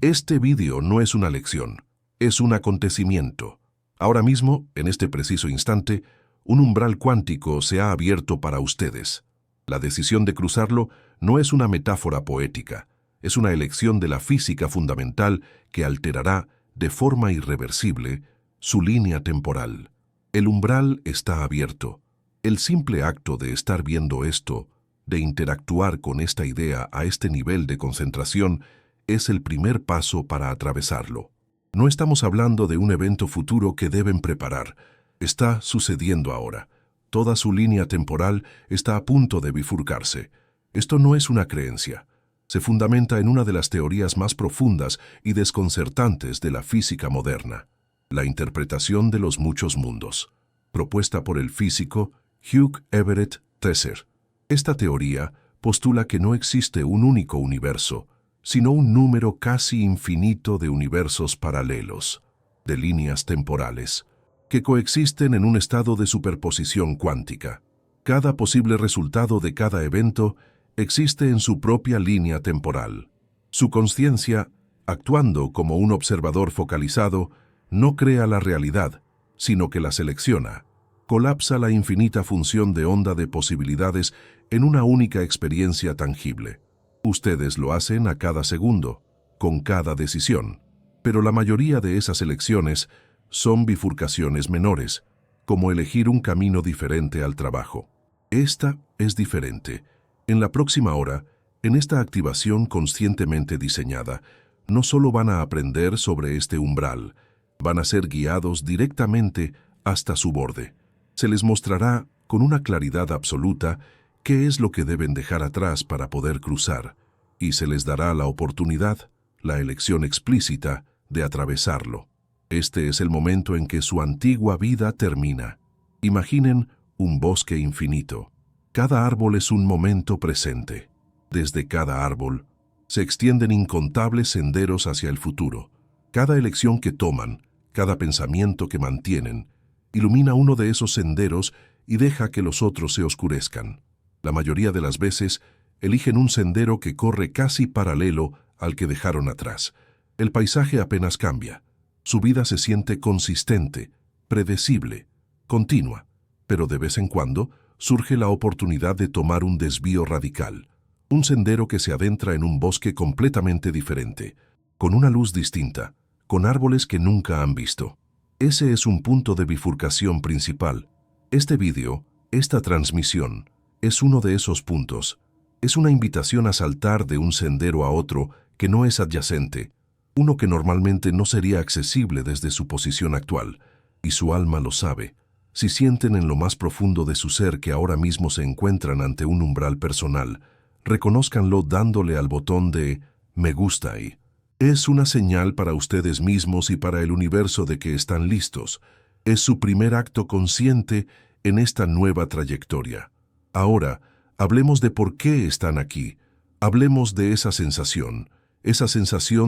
Este vídeo no es una lección, es un acontecimiento. Ahora mismo, en este preciso instante, un umbral cuántico se ha abierto para ustedes. La decisión de cruzarlo no es una metáfora poética, es una elección de la física fundamental que alterará, de forma irreversible, su línea temporal. El umbral está abierto. El simple acto de estar viendo esto, de interactuar con esta idea a este nivel de concentración, es el primer paso para atravesarlo. No estamos hablando de un evento futuro que deben preparar. Está sucediendo ahora. Toda su línea temporal está a punto de bifurcarse. Esto no es una creencia. Se fundamenta en una de las teorías más profundas y desconcertantes de la física moderna, la interpretación de los muchos mundos, propuesta por el físico Hugh Everett Tesser. Esta teoría postula que no existe un único universo, sino un número casi infinito de universos paralelos, de líneas temporales, que coexisten en un estado de superposición cuántica. Cada posible resultado de cada evento existe en su propia línea temporal. Su consciencia, actuando como un observador focalizado, no crea la realidad, sino que la selecciona. Colapsa la infinita función de onda de posibilidades en una única experiencia tangible. Ustedes lo hacen a cada segundo, con cada decisión, pero la mayoría de esas elecciones son bifurcaciones menores, como elegir un camino diferente al trabajo. Esta es diferente. En la próxima hora, en esta activación conscientemente diseñada, no solo van a aprender sobre este umbral, van a ser guiados directamente hasta su borde. Se les mostrará con una claridad absoluta qué es lo que deben dejar atrás para poder cruzar, y se les dará la oportunidad, la elección explícita, de atravesarlo. Este es el momento en que su antigua vida termina. Imaginen un bosque infinito. Cada árbol es un momento presente. Desde cada árbol se extienden incontables senderos hacia el futuro. Cada elección que toman, cada pensamiento que mantienen, ilumina uno de esos senderos y deja que los otros se oscurezcan. La mayoría de las veces eligen un sendero que corre casi paralelo al que dejaron atrás. El paisaje apenas cambia. Su vida se siente consistente, predecible, continua, pero de vez en cuando surge la oportunidad de tomar un desvío radical, un sendero que se adentra en un bosque completamente diferente, con una luz distinta, con árboles que nunca han visto. Ese es un punto de bifurcación principal. Este vídeo, esta transmisión, es uno de esos puntos. Es una invitación a saltar de un sendero a otro que no es adyacente, uno que normalmente no sería accesible desde su posición actual, y su alma lo sabe. Si sienten en lo más profundo de su ser que ahora mismo se encuentran ante un umbral personal, reconózcanlo dándole al botón de «Me gusta» ahí. Es una señal para ustedes mismos y para el universo de que están listos. Es su primer acto consciente en esta nueva trayectoria. Ahora, hablemos de por qué están aquí. Hablemos de esa sensación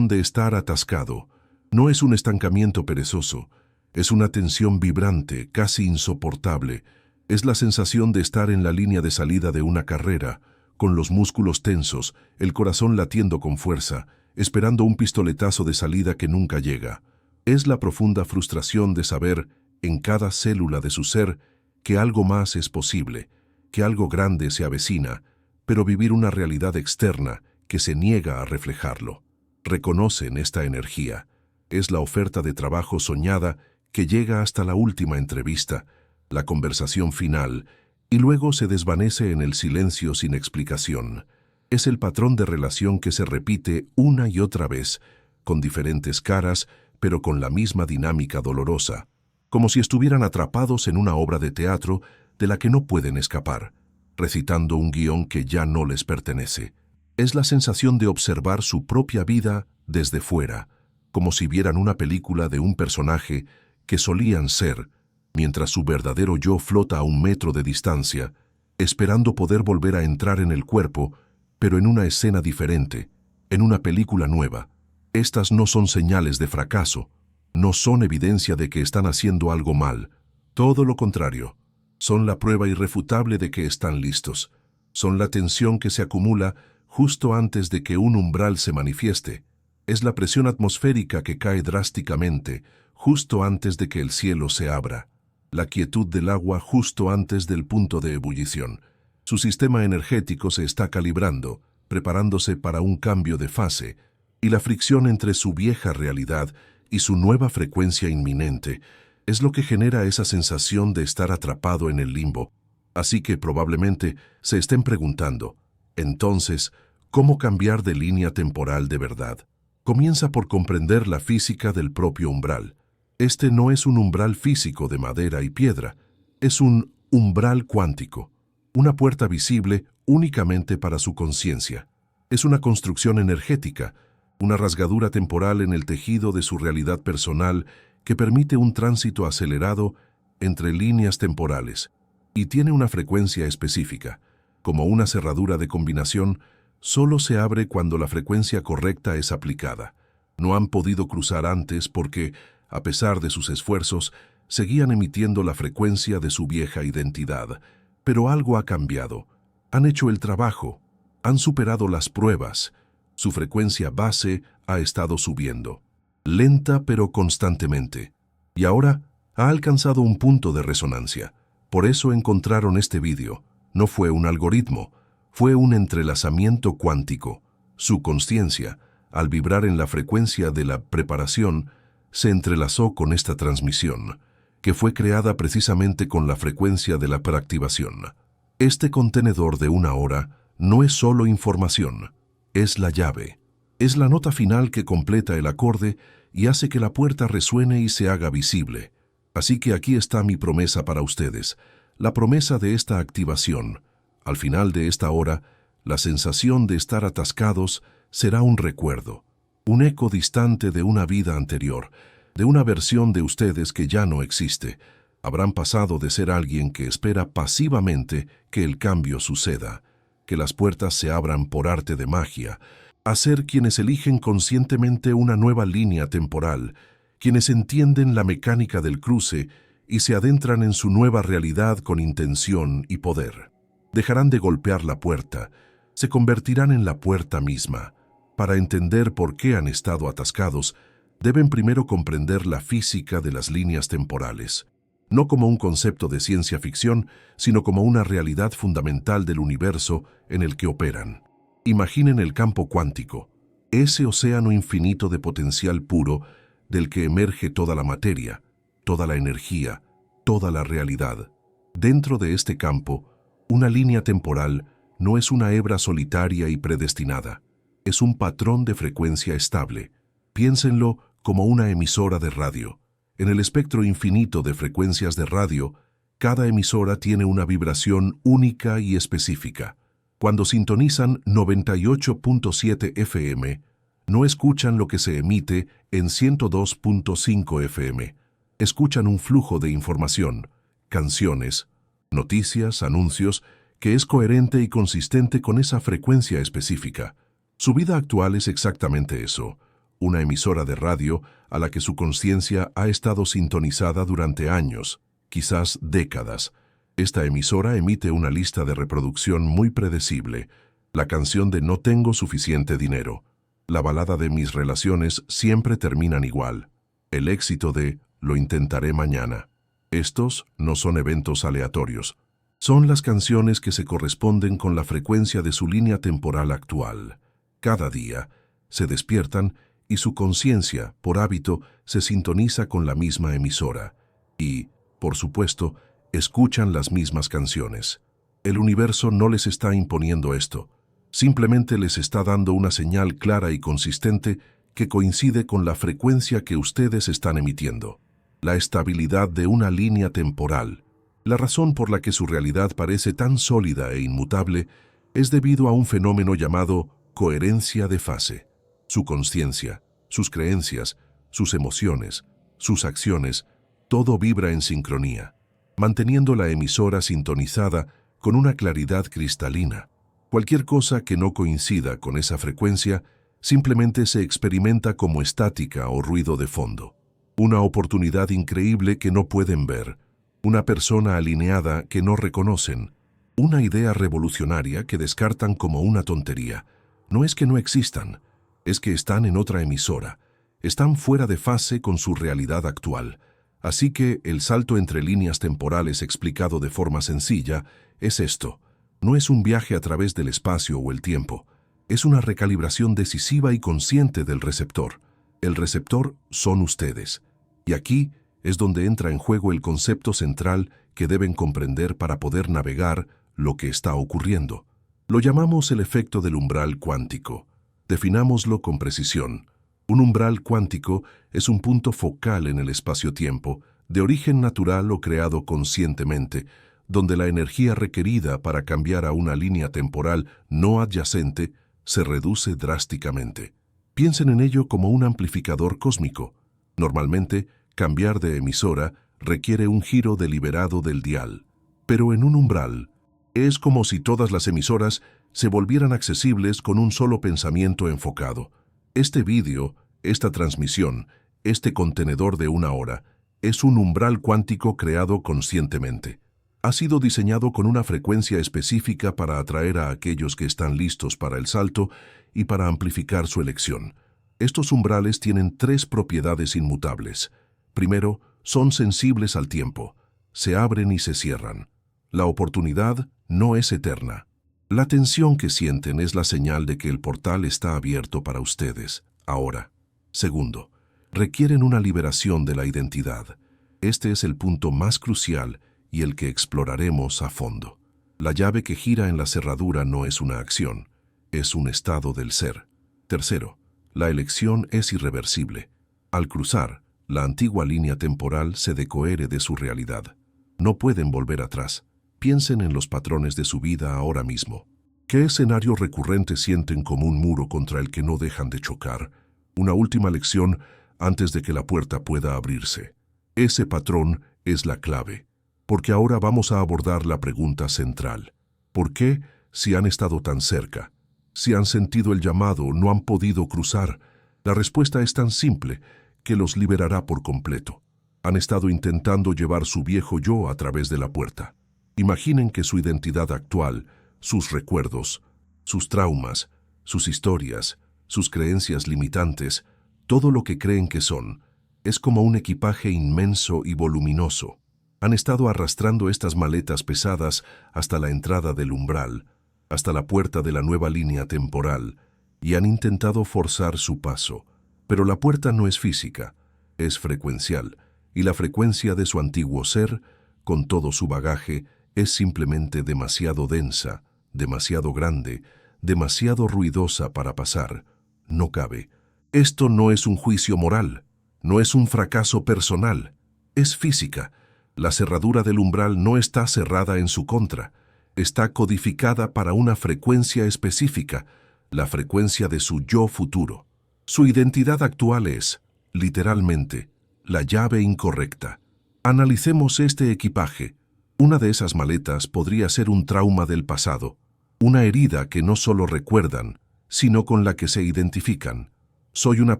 de estar atascado. No es un estancamiento perezoso, es una tensión vibrante, casi insoportable. Es la sensación de estar en la línea de salida de una carrera, con los músculos tensos, el corazón latiendo con fuerza, esperando un pistoletazo de salida que nunca llega. Es la profunda frustración de saber, en cada célula de su ser, que algo más es posible, que algo grande se avecina, pero vivir una realidad externa que se niega a reflejarlo. Reconocen esta energía. Es la oferta de trabajo soñada que llega hasta la última entrevista, la conversación final, y luego se desvanece en el silencio sin explicación. Es el patrón de relación que se repite una y otra vez, con diferentes caras, pero con la misma dinámica dolorosa, como si estuvieran atrapados en una obra de teatro de la que no pueden escapar, recitando un guión que ya no les pertenece. Es la sensación de observar su propia vida desde fuera, como si vieran una película de un personaje que solían ser, mientras su verdadero yo flota a 1 metro de distancia, esperando poder volver a entrar en el cuerpo, pero en una escena diferente, en una película nueva. Estas no son señales de fracaso, no son evidencia de que están haciendo algo mal. Todo lo contrario, son la prueba irrefutable de que están listos. Son la tensión que se acumula justo antes de que un umbral se manifieste. Es la presión atmosférica que cae drásticamente justo antes de que el cielo se abra, la quietud del agua justo antes del punto de ebullición. Su sistema energético se está calibrando, preparándose para un cambio de fase, y la fricción entre su vieja realidad y su nueva frecuencia inminente es lo que genera esa sensación de estar atrapado en el limbo. Así que probablemente se estén preguntando, entonces, ¿cómo cambiar de línea temporal de verdad? Comienza por comprender la física del propio umbral. Este no es un umbral físico de madera y piedra, es un umbral cuántico, una puerta visible únicamente para su conciencia. Es una construcción energética, una rasgadura temporal en el tejido de su realidad personal que permite un tránsito acelerado entre líneas temporales y tiene una frecuencia específica. Como una cerradura de combinación, solo se abre cuando la frecuencia correcta es aplicada. No han podido cruzar antes porque, a pesar de sus esfuerzos, seguían emitiendo la frecuencia de su vieja identidad. Pero algo ha cambiado. Han hecho el trabajo, han superado las pruebas. Su frecuencia base ha estado subiendo, lenta pero constantemente. Y ahora ha alcanzado un punto de resonancia. Por eso encontraron este vídeo. No fue un algoritmo, fue un entrelazamiento cuántico. Su consciencia, al vibrar en la frecuencia de la preparación, se entrelazó con esta transmisión, que fue creada precisamente con la frecuencia de la preactivación. Este contenedor de 1 hora no es solo información, es la llave. Es la nota final que completa el acorde y hace que la puerta resuene y se haga visible. Así que aquí está mi promesa para ustedes, la promesa de esta activación. Al final de esta hora, la sensación de estar atascados será un recuerdo, un eco distante de una vida anterior, de una versión de ustedes que ya no existe. Habrán pasado de ser alguien que espera pasivamente que el cambio suceda, que las puertas se abran por arte de magia, a ser quienes eligen conscientemente una nueva línea temporal, quienes entienden la mecánica del cruce y se adentran en su nueva realidad con intención y poder. Dejarán de golpear la puerta, se convertirán en la puerta misma. Para entender por qué han estado atascados, deben primero comprender la física de las líneas temporales, no como un concepto de ciencia ficción, sino como una realidad fundamental del universo en el que operan. Imaginen el campo cuántico, ese océano infinito de potencial puro del que emerge toda la materia, toda la energía, toda la realidad. Dentro de este campo, una línea temporal no es una hebra solitaria y predestinada, es un patrón de frecuencia estable. Piénsenlo como una emisora de radio. En el espectro infinito de frecuencias de radio, cada emisora tiene una vibración única y específica. Cuando sintonizan 98.7 FM, no escuchan lo que se emite en 102.5 FM. Escuchan un flujo de información, canciones, noticias, anuncios, que es coherente y consistente con esa frecuencia específica. Su vida actual es exactamente eso, una emisora de radio a la que su conciencia ha estado sintonizada durante años, quizás décadas. Esta emisora emite una lista de reproducción muy predecible, la canción de No tengo suficiente dinero, la balada de Mis relaciones siempre terminan igual, el éxito de Lo intentaré mañana. Estos no son eventos aleatorios, son las canciones que se corresponden con la frecuencia de su línea temporal actual. Cada día se despiertan y su conciencia, por hábito, se sintoniza con la misma emisora y, por supuesto, escuchan las mismas canciones. El universo no les está imponiendo esto, simplemente les está dando una señal clara y consistente que coincide con la frecuencia que ustedes están emitiendo. La estabilidad de una línea temporal. La razón por la que su realidad parece tan sólida e inmutable es debido a un fenómeno llamado coherencia de fase. Su conciencia, sus creencias, sus emociones, sus acciones, todo vibra en sincronía, manteniendo la emisora sintonizada con una claridad cristalina. Cualquier cosa que no coincida con esa frecuencia simplemente se experimenta como estática o ruido de fondo. Una oportunidad increíble que no pueden ver, una persona alineada que no reconocen, una idea revolucionaria que descartan como una tontería. No es que no existan, es que están en otra emisora, están fuera de fase con su realidad actual. Así que el salto entre líneas temporales explicado de forma sencilla es esto. No es un viaje a través del espacio o el tiempo, es una recalibración decisiva y consciente del receptor. El receptor son ustedes. Y aquí es donde entra en juego el concepto central que deben comprender para poder navegar lo que está ocurriendo. Lo llamamos el efecto del umbral cuántico. Definámoslo con precisión. Un umbral cuántico es un punto focal en el espacio-tiempo, de origen natural o creado conscientemente, donde la energía requerida para cambiar a una línea temporal no adyacente se reduce drásticamente. Piensen en ello como un amplificador cósmico. Normalmente, cambiar de emisora requiere un giro deliberado del dial. Pero en un umbral, es como si todas las emisoras se volvieran accesibles con un solo pensamiento enfocado. Este vídeo, esta transmisión, este contenedor de 1 hora, es un umbral cuántico creado conscientemente. Ha sido diseñado con una frecuencia específica para atraer a aquellos que están listos para el salto y para amplificar su elección. Estos umbrales tienen 3 propiedades inmutables. Primero, son sensibles al tiempo. Se abren y se cierran. La oportunidad no es eterna. La tensión que sienten es la señal de que el portal está abierto para ustedes, ahora. Segundo, requieren una liberación de la identidad. Este es el punto más crucial y el que exploraremos a fondo. La llave que gira en la cerradura no es una acción, es un estado del ser. Tercero, la elección es irreversible. Al cruzar, la antigua línea temporal se decohere de su realidad. No pueden volver atrás. Piensen en los patrones de su vida ahora mismo. ¿Qué escenario recurrente sienten como un muro contra el que no dejan de chocar? Una última lección antes de que la puerta pueda abrirse. Ese patrón es la clave, porque ahora vamos a abordar la pregunta central. ¿Por qué, si han estado tan cerca? Si han sentido el llamado, no han podido cruzar. La respuesta es tan simple que los liberará por completo. Han estado intentando llevar su viejo yo a través de la puerta. Imaginen que su identidad actual, sus recuerdos, sus traumas, sus historias, sus creencias limitantes, todo lo que creen que son, es como un equipaje inmenso y voluminoso. Han estado arrastrando estas maletas pesadas hasta la entrada del umbral, hasta la puerta de la nueva línea temporal, y han intentado forzar su paso. Pero la puerta no es física, es frecuencial, y la frecuencia de su antiguo ser, con todo su bagaje, es simplemente demasiado densa, demasiado grande, demasiado ruidosa para pasar. No cabe. Esto no es un juicio moral, no es un fracaso personal, es física. La cerradura del umbral no está cerrada en su contra, está codificada para una frecuencia específica, la frecuencia de su yo futuro. Su identidad actual es, literalmente, la llave incorrecta. Analicemos este equipaje. Una de esas maletas podría ser un trauma del pasado, una herida que no solo recuerdan, sino con la que se identifican. Soy una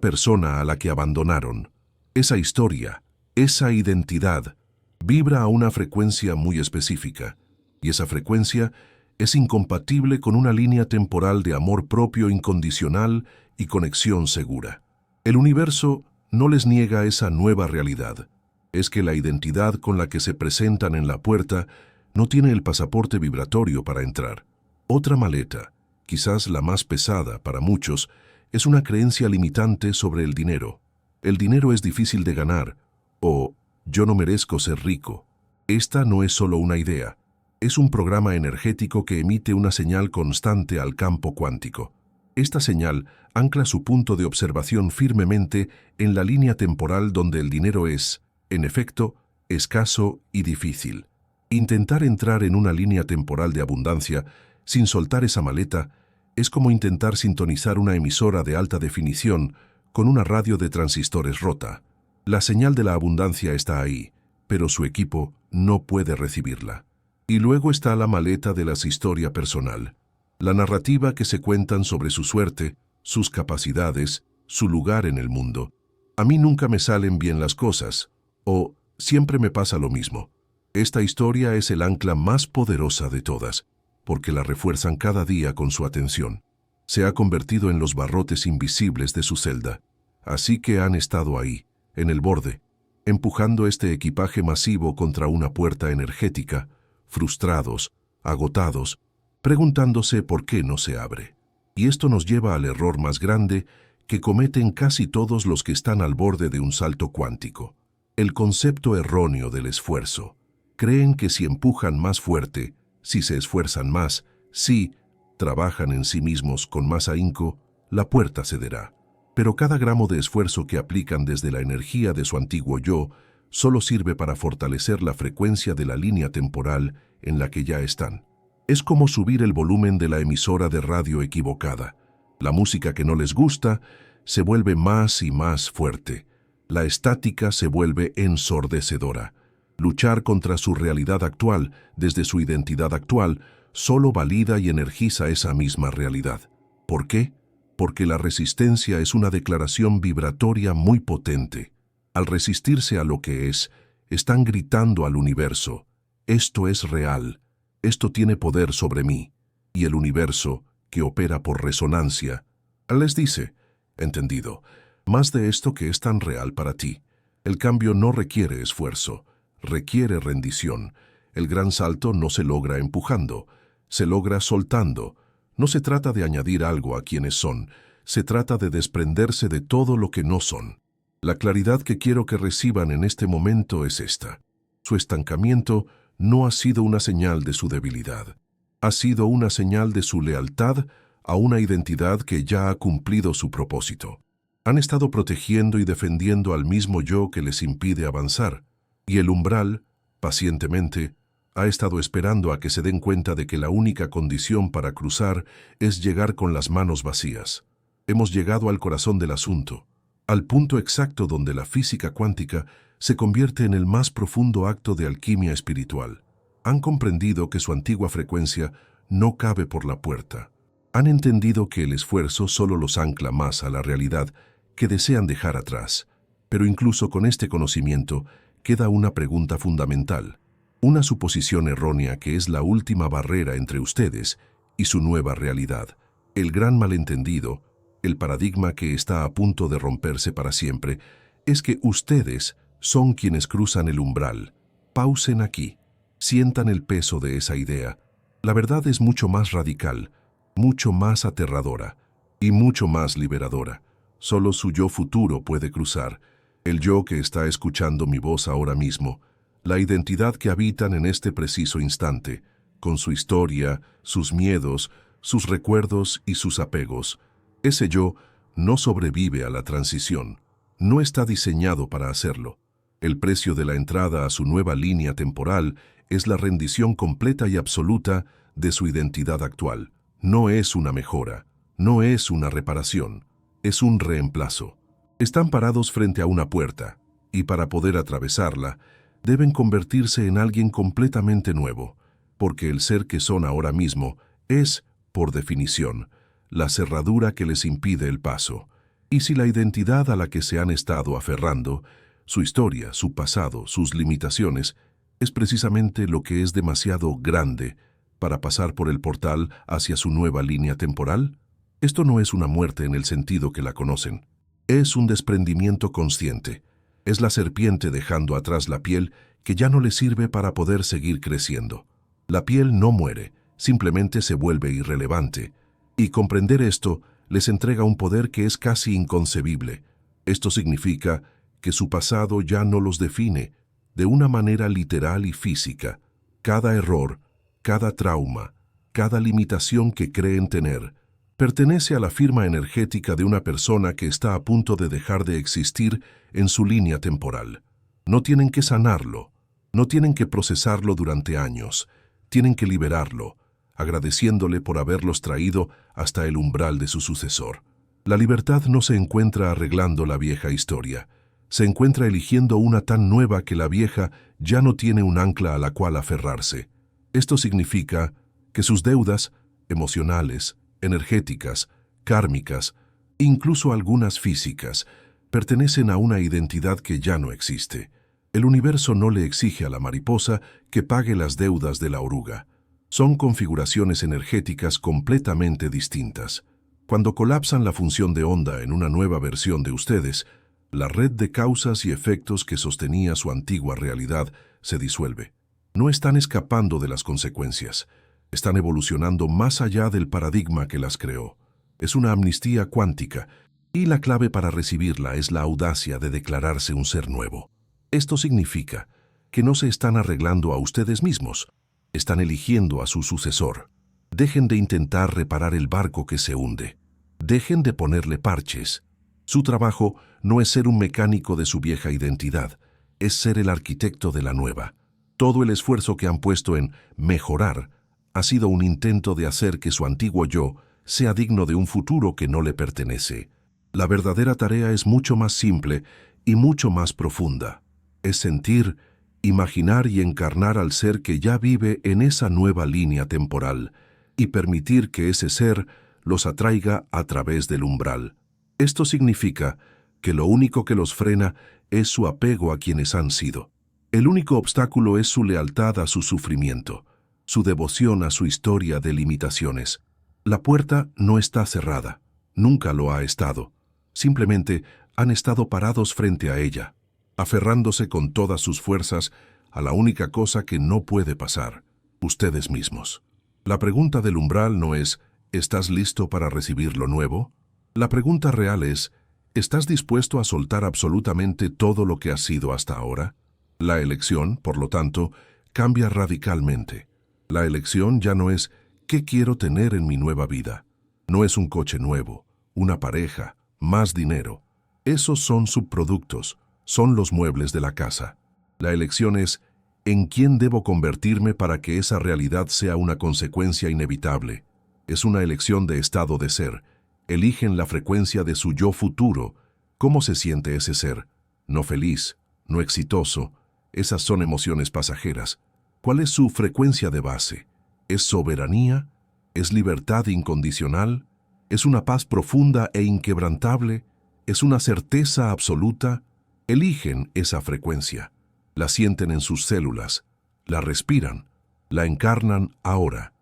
persona a la que abandonaron. Esa historia, esa identidad, vibra a una frecuencia muy específica, y esa frecuencia es incompatible con una línea temporal de amor propio incondicional y conexión segura. El universo no les niega esa nueva realidad. Es que la identidad con la que se presentan en la puerta no tiene el pasaporte vibratorio para entrar. Otra maleta, quizás la más pesada para muchos, es una creencia limitante sobre el dinero. El dinero es difícil de ganar, o yo no merezco ser rico. Esta no es solo una idea, es un programa energético que emite una señal constante al campo cuántico. Esta señal ancla su punto de observación firmemente en la línea temporal donde el dinero es, en efecto, escaso y difícil. Intentar entrar en una línea temporal de abundancia sin soltar esa maleta es como intentar sintonizar una emisora de alta definición con una radio de transistores rota. La señal de la abundancia está ahí, pero su equipo no puede recibirla. Y luego está la maleta de la historia personal, la narrativa que se cuentan sobre su suerte, sus capacidades, su lugar en el mundo. A mí nunca me salen bien las cosas, o siempre me pasa lo mismo. Esta historia es el ancla más poderosa de todas, porque la refuerzan cada día con su atención. Se ha convertido en los barrotes invisibles de su celda. Así que han estado ahí, en el borde, empujando este equipaje masivo contra una puerta energética, frustrados, agotados, preguntándose por qué no se abre. Y esto nos lleva al error más grande que cometen casi todos los que están al borde de un salto cuántico. El concepto erróneo del esfuerzo. Creen que si empujan más fuerte, si se esfuerzan más, si trabajan en sí mismos con más ahínco, la puerta cederá. Pero cada gramo de esfuerzo que aplican desde la energía de su antiguo yo solo sirve para fortalecer la frecuencia de la línea temporal en la que ya están. Es como subir el volumen de la emisora de radio equivocada. La música que no les gusta se vuelve más y más fuerte. La estática se vuelve ensordecedora. Luchar contra su realidad actual, desde su identidad actual, solo valida y energiza esa misma realidad. ¿Por qué? Porque la resistencia es una declaración vibratoria muy potente. Al resistirse a lo que es, están gritando al universo: esto es real, esto tiene poder sobre mí. Y el universo, que opera por resonancia, les dice: entendido, más de esto que es tan real para ti. El cambio no requiere esfuerzo, requiere rendición. El gran salto no se logra empujando, se logra soltando. No se trata de añadir algo a quienes son, se trata de desprenderse de todo lo que no son. La claridad que quiero que reciban en este momento es esta: su estancamiento no ha sido una señal de su debilidad, ha sido una señal de su lealtad a una identidad que ya ha cumplido su propósito. Han estado protegiendo y defendiendo al mismo yo que les impide avanzar, y el umbral, pacientemente, ha estado esperando a que se den cuenta de que la única condición para cruzar es llegar con las manos vacías. Hemos llegado al corazón del asunto, al punto exacto donde la física cuántica se convierte en el más profundo acto de alquimia espiritual. Han comprendido que su antigua frecuencia no cabe por la puerta. Han entendido que el esfuerzo solo los ancla más a la realidad que desean dejar atrás. Pero incluso con este conocimiento queda una pregunta fundamental, una suposición errónea que es la última barrera entre ustedes y su nueva realidad. El gran malentendido, el paradigma que está a punto de romperse para siempre, es que ustedes son quienes cruzan el umbral. Pausen aquí, sientan el peso de esa idea. La verdad es mucho más radical, mucho más aterradora y mucho más liberadora. Solo su yo futuro puede cruzar, el yo que está escuchando mi voz ahora mismo, la identidad que habitan en este preciso instante, con su historia, sus miedos, sus recuerdos y sus apegos. Ese yo no sobrevive a la transición, no está diseñado para hacerlo. El precio de la entrada a su nueva línea temporal es la rendición completa y absoluta de su identidad actual. No es una mejora, no es una reparación, es un reemplazo. Están parados frente a una puerta, y para poder atravesarla, deben convertirse en alguien completamente nuevo, porque el ser que son ahora mismo es, por definición, la cerradura que les impide el paso. Y si la identidad a la que se han estado aferrando, su historia, su pasado, sus limitaciones, es precisamente lo que es demasiado grande para pasar por el portal hacia su nueva línea temporal, esto no es una muerte en el sentido que la conocen. Es un desprendimiento consciente. Es la serpiente dejando atrás la piel que ya no le sirve para poder seguir creciendo. La piel no muere, simplemente se vuelve irrelevante. Y comprender esto les entrega un poder que es casi inconcebible. Esto significa que su pasado ya no los define de una manera literal y física. Cada error, cada trauma, cada limitación que creen tener, pertenece a la firma energética de una persona que está a punto de dejar de existir en su línea temporal. No tienen que sanarlo, no tienen que procesarlo durante años, tienen que liberarlo, agradeciéndole por haberlos traído hasta el umbral de su sucesor. La libertad no se encuentra arreglando la vieja historia, se encuentra eligiendo una tan nueva que la vieja ya no tiene un ancla a la cual aferrarse. Esto significa que sus deudas emocionales, energéticas, kármicas, incluso algunas físicas, pertenecen a una identidad que ya no existe. El universo no le exige a la mariposa que pague las deudas de la oruga. Son configuraciones energéticas completamente distintas. Cuando colapsan la función de onda en una nueva versión de ustedes, la red de causas y efectos que sostenía su antigua realidad se disuelve. No están escapando de las consecuencias, están evolucionando más allá del paradigma que las creó. Es una amnistía cuántica, y la clave para recibirla es la audacia de declararse un ser nuevo. Esto significa que no se están arreglando a ustedes mismos, están eligiendo a su sucesor. Dejen de intentar reparar el barco que se hunde. Dejen de ponerle parches. Su trabajo no es ser un mecánico de su vieja identidad, es ser el arquitecto de la nueva. Todo el esfuerzo que han puesto en mejorar ha sido un intento de hacer que su antiguo yo sea digno de un futuro que no le pertenece. La verdadera tarea es mucho más simple y mucho más profunda. Es sentir, imaginar y encarnar al ser que ya vive en esa nueva línea temporal y permitir que ese ser los atraiga a través del umbral. Esto significa que lo único que los frena es su apego a quienes han sido. El único obstáculo es su lealtad a su sufrimiento, su devoción a su historia de limitaciones. La puerta no está cerrada, nunca lo ha estado. Simplemente han estado parados frente a ella, aferrándose con todas sus fuerzas a la única cosa que no puede pasar, ustedes mismos. La pregunta del umbral no es ¿estás listo para recibir lo nuevo? La pregunta real es ¿estás dispuesto a soltar absolutamente todo lo que has sido hasta ahora? La elección, por lo tanto, cambia radicalmente. La elección ya no es ¿qué quiero tener en mi nueva vida? No es un coche nuevo, una pareja, más dinero. Esos son subproductos, son los muebles de la casa. La elección es ¿en quién debo convertirme para que esa realidad sea una consecuencia inevitable? Es una elección de estado de ser. Eligen la frecuencia de su yo futuro. ¿Cómo se siente ese ser? No feliz, no exitoso. Esas son emociones pasajeras. ¿Cuál es su frecuencia de base? ¿Es soberanía? ¿Es libertad incondicional? ¿Es una paz profunda e inquebrantable? ¿Es una certeza absoluta? Eligen esa frecuencia. La sienten en sus células, la respiran, la encarnan ahora,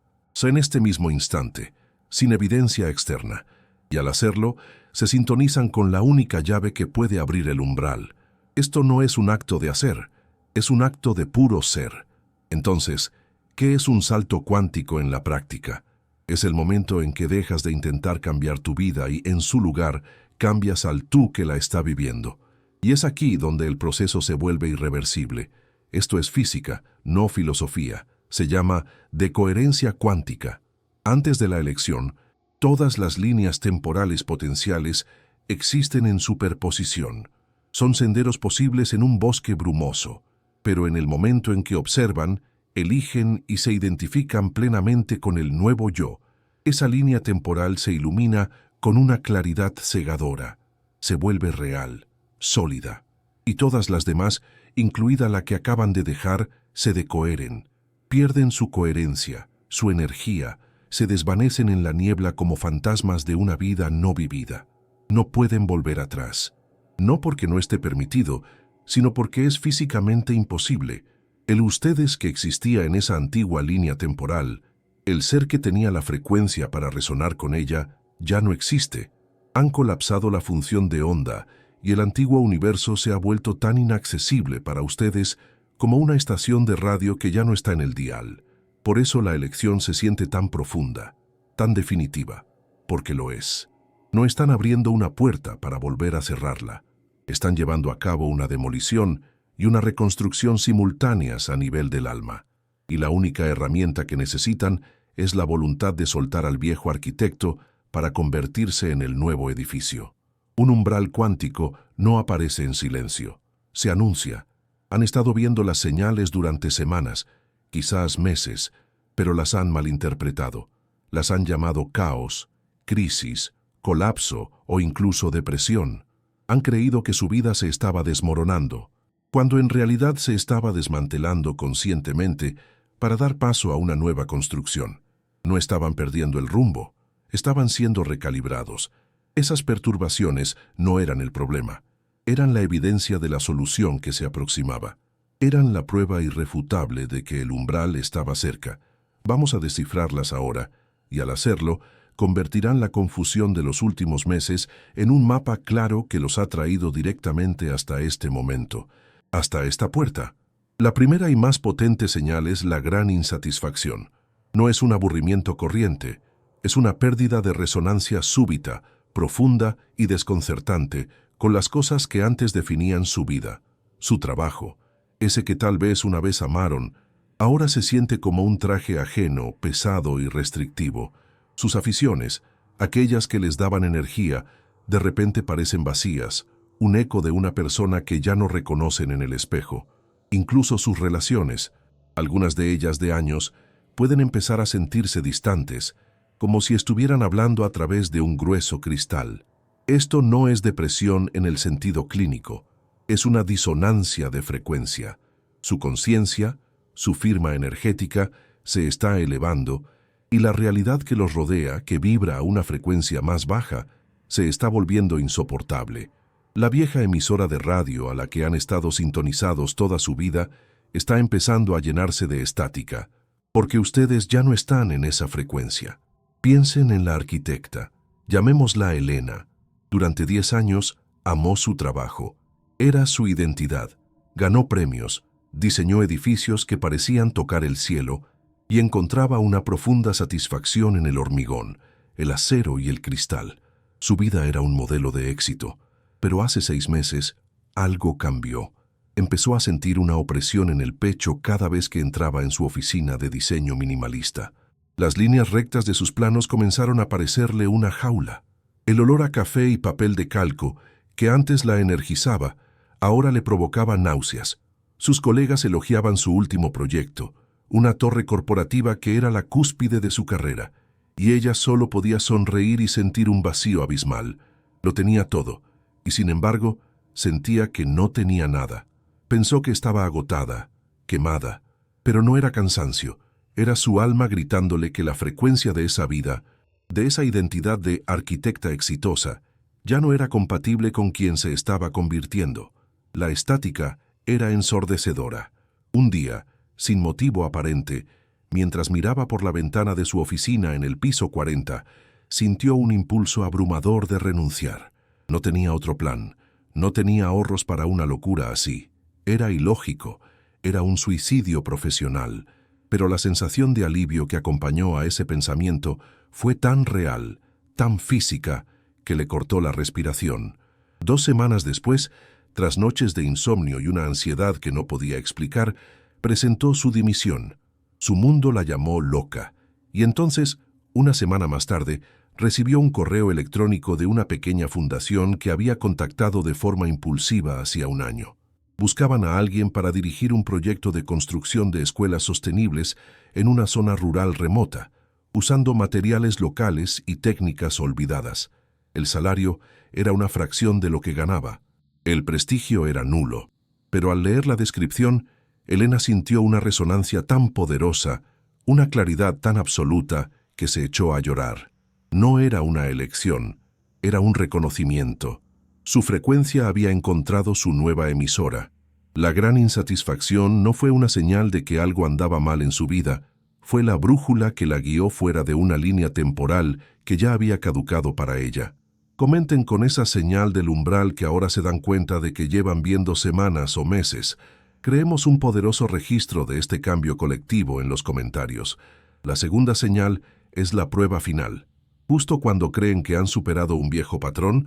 en este mismo instante, sin evidencia externa, y al hacerlo, se sintonizan con la única llave que puede abrir el umbral. Esto no es un acto de hacer, es un acto de puro ser. Entonces, ¿qué es un salto cuántico en la práctica? Es el momento en que dejas de intentar cambiar tu vida y, en su lugar, cambias al tú que la está viviendo. Y es aquí donde el proceso se vuelve irreversible. Esto es física, no filosofía. Se llama decoherencia cuántica. Antes de la elección, todas las líneas temporales potenciales existen en superposición. Son senderos posibles en un bosque brumoso, pero en el momento en que observan, eligen y se identifican plenamente con el nuevo yo, esa línea temporal se ilumina con una claridad cegadora. Se vuelve real, sólida, y todas las demás, incluida la que acaban de dejar, se decoheren. Pierden su coherencia, su energía, se desvanecen en la niebla como fantasmas de una vida no vivida. No pueden volver atrás. No porque no esté permitido, sino porque es físicamente imposible. El ustedes que existía en esa antigua línea temporal, el ser que tenía la frecuencia para resonar con ella, ya no existe. Han colapsado la función de onda y el antiguo universo se ha vuelto tan inaccesible para ustedes como una estación de radio que ya no está en el dial. Por eso la elección se siente tan profunda, tan definitiva, porque lo es. No están abriendo una puerta para volver a cerrarla. Están llevando a cabo una demolición y una reconstrucción simultáneas a nivel del alma. Y la única herramienta que necesitan es la voluntad de soltar al viejo arquitecto para convertirse en el nuevo edificio. Un umbral cuántico no aparece en silencio. Se anuncia. Han estado viendo las señales durante semanas, quizás meses, pero las han malinterpretado. Las han llamado caos, crisis, colapso o incluso depresión. Han creído que su vida se estaba desmoronando, cuando en realidad se estaba desmantelando conscientemente para dar paso a una nueva construcción. No estaban perdiendo el rumbo, estaban siendo recalibrados. Esas perturbaciones no eran el problema, eran la evidencia de la solución que se aproximaba. Eran la prueba irrefutable de que el umbral estaba cerca. Vamos a descifrarlas ahora, y al hacerlo, convertirán la confusión de los últimos meses en un mapa claro que los ha traído directamente hasta este momento, hasta esta puerta. La primera y más potente señal es la gran insatisfacción. No es un aburrimiento corriente, es una pérdida de resonancia súbita, profunda y desconcertante con las cosas que antes definían su vida. Su trabajo, ese que tal vez una vez amaron, ahora se siente como un traje ajeno, pesado y restrictivo. Sus aficiones, aquellas que les daban energía, de repente parecen vacías, un eco de una persona que ya no reconocen en el espejo. Incluso sus relaciones, algunas de ellas de años, pueden empezar a sentirse distantes, como si estuvieran hablando a través de un grueso cristal. Esto no es depresión en el sentido clínico, es una disonancia de frecuencia. Su conciencia, su firma energética, se está elevando, y la realidad que los rodea, que vibra a una frecuencia más baja, se está volviendo insoportable. La vieja emisora de radio a la que han estado sintonizados toda su vida está empezando a llenarse de estática, porque ustedes ya no están en esa frecuencia. Piensen en la arquitecta, llamémosla Elena. Durante 10 años amó su trabajo, era su identidad, ganó premios, diseñó edificios que parecían tocar el cielo y encontraba una profunda satisfacción en el hormigón, el acero y el cristal. Su vida era un modelo de éxito, pero hace 6 meses algo cambió. Empezó a sentir una opresión en el pecho cada vez que entraba en su oficina de diseño minimalista. Las líneas rectas de sus planos comenzaron a parecerle una jaula. El olor a café y papel de calco, que antes la energizaba, ahora le provocaba náuseas. Sus colegas elogiaban su último proyecto, una torre corporativa que era la cúspide de su carrera, y ella solo podía sonreír y sentir un vacío abismal. Lo tenía todo, y sin embargo, sentía que no tenía nada. Pensó que estaba agotada, quemada, pero no era cansancio, era su alma gritándole que la frecuencia de esa vida, de esa identidad de arquitecta exitosa, ya no era compatible con quien se estaba convirtiendo. La estática era ensordecedora. Un día, sin motivo aparente, mientras miraba por la ventana de su oficina en el piso 40, sintió un impulso abrumador de renunciar. No tenía otro plan, no tenía ahorros para una locura así. Era ilógico, era un suicidio profesional, pero la sensación de alivio que acompañó a ese pensamiento fue tan real, tan física, que le cortó la respiración. 2 semanas después, tras noches de insomnio y una ansiedad que no podía explicar, presentó su dimisión. Su mundo la llamó loca, y entonces, una semana más tarde, recibió un correo electrónico de una pequeña fundación que había contactado de forma impulsiva hacía un año. Buscaban a alguien para dirigir un proyecto de construcción de escuelas sostenibles en una zona rural remota, usando materiales locales y técnicas olvidadas. El salario era una fracción de lo que ganaba. El prestigio era nulo, pero al leer la descripción, Elena sintió una resonancia tan poderosa, una claridad tan absoluta, que se echó a llorar. No era una elección, era un reconocimiento. Su frecuencia había encontrado su nueva emisora. La gran insatisfacción no fue una señal de que algo andaba mal en su vida, fue la brújula que la guió fuera de una línea temporal que ya había caducado para ella. Comenten con esa señal del umbral que ahora se dan cuenta de que llevan viendo semanas o meses. Creemos un poderoso registro de este cambio colectivo en los comentarios. La segunda señal es la prueba final. Justo cuando creen que han superado un viejo patrón,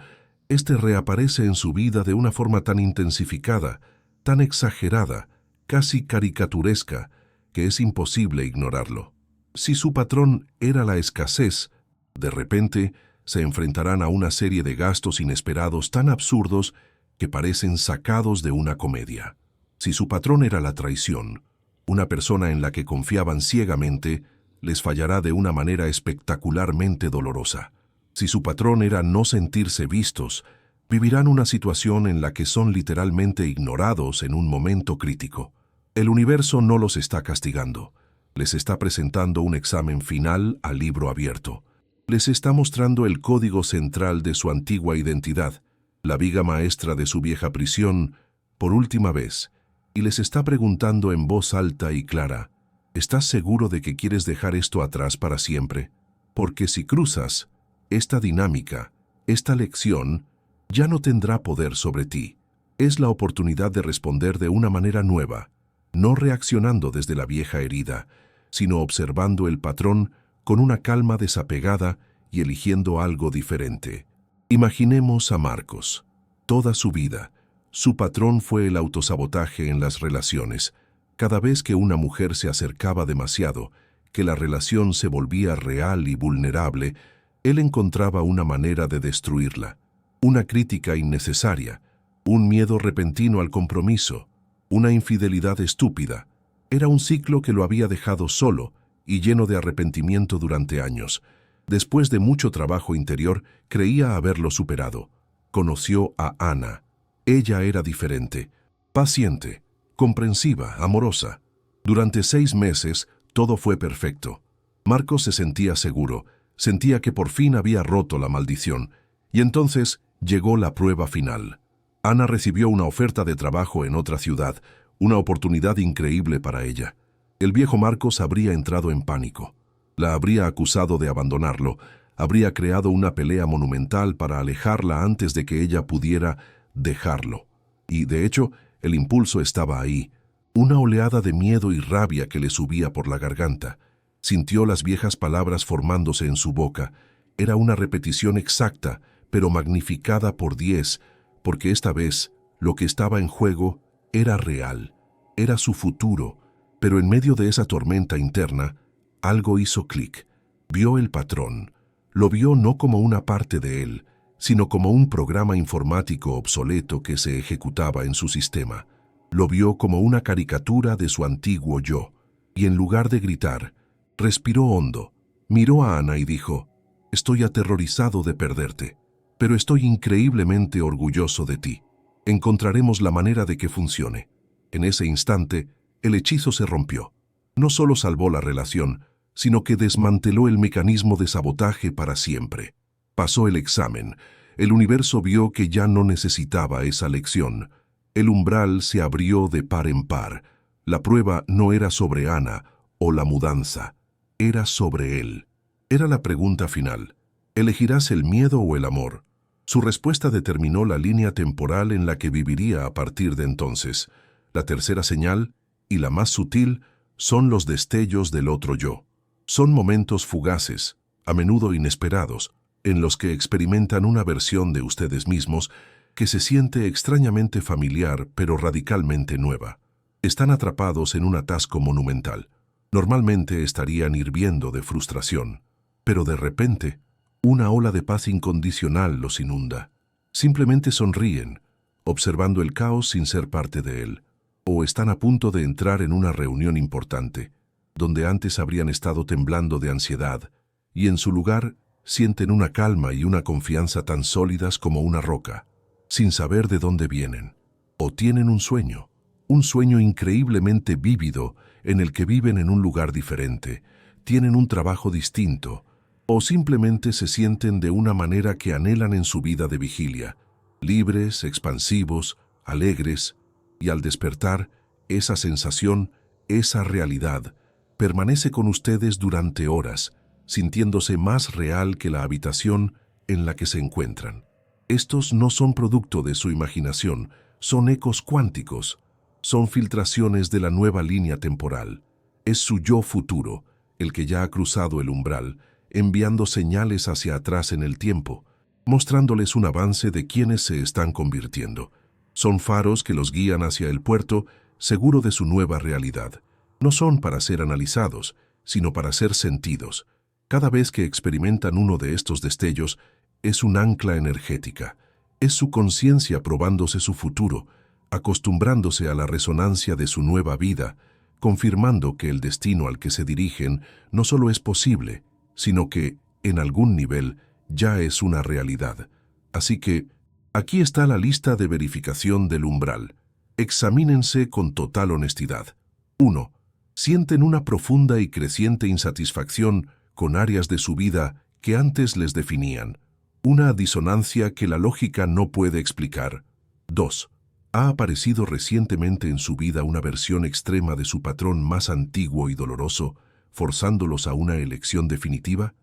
este reaparece en su vida de una forma tan intensificada, tan exagerada, casi caricaturesca, que es imposible ignorarlo. Si su patrón era la escasez, de repente se enfrentarán a una serie de gastos inesperados tan absurdos que parecen sacados de una comedia. Si su patrón era la traición, una persona en la que confiaban ciegamente, les fallará de una manera espectacularmente dolorosa. Si su patrón era no sentirse vistos, vivirán una situación en la que son literalmente ignorados en un momento crítico. El universo no los está castigando, les está presentando un examen final a libro abierto. Les está mostrando el código central de su antigua identidad, la viga maestra de su vieja prisión, por última vez, y les está preguntando en voz alta y clara, ¿estás seguro de que quieres dejar esto atrás para siempre? Porque si cruzas esta dinámica, esta lección, ya no tendrá poder sobre ti. Es la oportunidad de responder de una manera nueva, no reaccionando desde la vieja herida, sino observando el patrón con una calma desapegada y eligiendo algo diferente. Imaginemos a Marcos. Toda su vida, su patrón fue el autosabotaje en las relaciones. Cada vez que una mujer se acercaba demasiado, que la relación se volvía real y vulnerable, él encontraba una manera de destruirla. Una crítica innecesaria, un miedo repentino al compromiso, una infidelidad estúpida. Era un ciclo que lo había dejado solo y lleno de arrepentimiento durante años. Después de mucho trabajo interior, creía haberlo superado. Conoció a Ana. Ella era diferente, paciente, comprensiva, amorosa. Durante 6 meses, todo fue perfecto. Marcos se sentía seguro, sentía que por fin había roto la maldición, y entonces llegó la prueba final. Ana recibió una oferta de trabajo en otra ciudad, una oportunidad increíble para ella. El viejo Marcos habría entrado en pánico. La habría acusado de abandonarlo, habría creado una pelea monumental para alejarla antes de que ella pudiera dejarlo. Y, de hecho, el impulso estaba ahí, una oleada de miedo y rabia que le subía por la garganta. Sintió las viejas palabras formándose en su boca. Era una repetición exacta, pero magnificada por 10, porque esta vez lo que estaba en juego era real, era su futuro. Pero en medio de esa tormenta interna, algo hizo clic. Vio el patrón. Lo vio no como una parte de él, sino como un programa informático obsoleto que se ejecutaba en su sistema. Lo vio como una caricatura de su antiguo yo, y en lugar de gritar, respiró hondo, miró a Ana y dijo: «Estoy aterrorizado de perderte, pero estoy increíblemente orgulloso de ti. Encontraremos la manera de que funcione». En ese instante, el hechizo se rompió. No solo salvó la relación, sino que desmanteló el mecanismo de sabotaje para siempre. Pasó el examen. El universo vio que ya no necesitaba esa lección. El umbral se abrió de par en par. La prueba no era sobre Ana o la mudanza, era sobre él. Era la pregunta final. ¿Elegirás el miedo o el amor? Su respuesta determinó la línea temporal en la que viviría a partir de entonces. La tercera señal, y la más sutil, son los destellos del otro yo. Son momentos fugaces, a menudo inesperados, en los que experimentan una versión de ustedes mismos que se siente extrañamente familiar pero radicalmente nueva. Están atrapados en un atasco monumental. Normalmente estarían hirviendo de frustración, pero de repente, una ola de paz incondicional los inunda. Simplemente sonríen, observando el caos sin ser parte de él. O están a punto de entrar en una reunión importante, donde antes habrían estado temblando de ansiedad, y en su lugar sienten una calma y una confianza tan sólidas como una roca, sin saber de dónde vienen. O tienen un sueño increíblemente vívido en el que viven en un lugar diferente, tienen un trabajo distinto, o simplemente se sienten de una manera que anhelan en su vida de vigilia, libres, expansivos, alegres, y al despertar, esa sensación, esa realidad, permanece con ustedes durante horas, sintiéndose más real que la habitación en la que se encuentran. Estos no son producto de su imaginación, son ecos cuánticos, son filtraciones de la nueva línea temporal. Es su yo futuro, el que ya ha cruzado el umbral, enviando señales hacia atrás en el tiempo, mostrándoles un avance de quienes se están convirtiendo. Son faros que los guían hacia el puerto, seguro de su nueva realidad. No son para ser analizados, sino para ser sentidos. Cada vez que experimentan uno de estos destellos, es un ancla energética. Es su conciencia probándose su futuro, acostumbrándose a la resonancia de su nueva vida, confirmando que el destino al que se dirigen no solo es posible, sino que, en algún nivel, ya es una realidad. Así que, aquí está la lista de verificación del umbral. Examínense con total honestidad. 1. Sienten una profunda y creciente insatisfacción con áreas de su vida que antes les definían. Una disonancia que la lógica no puede explicar. 2. ¿Ha aparecido recientemente en su vida una versión extrema de su patrón más antiguo y doloroso, forzándolos a una elección definitiva?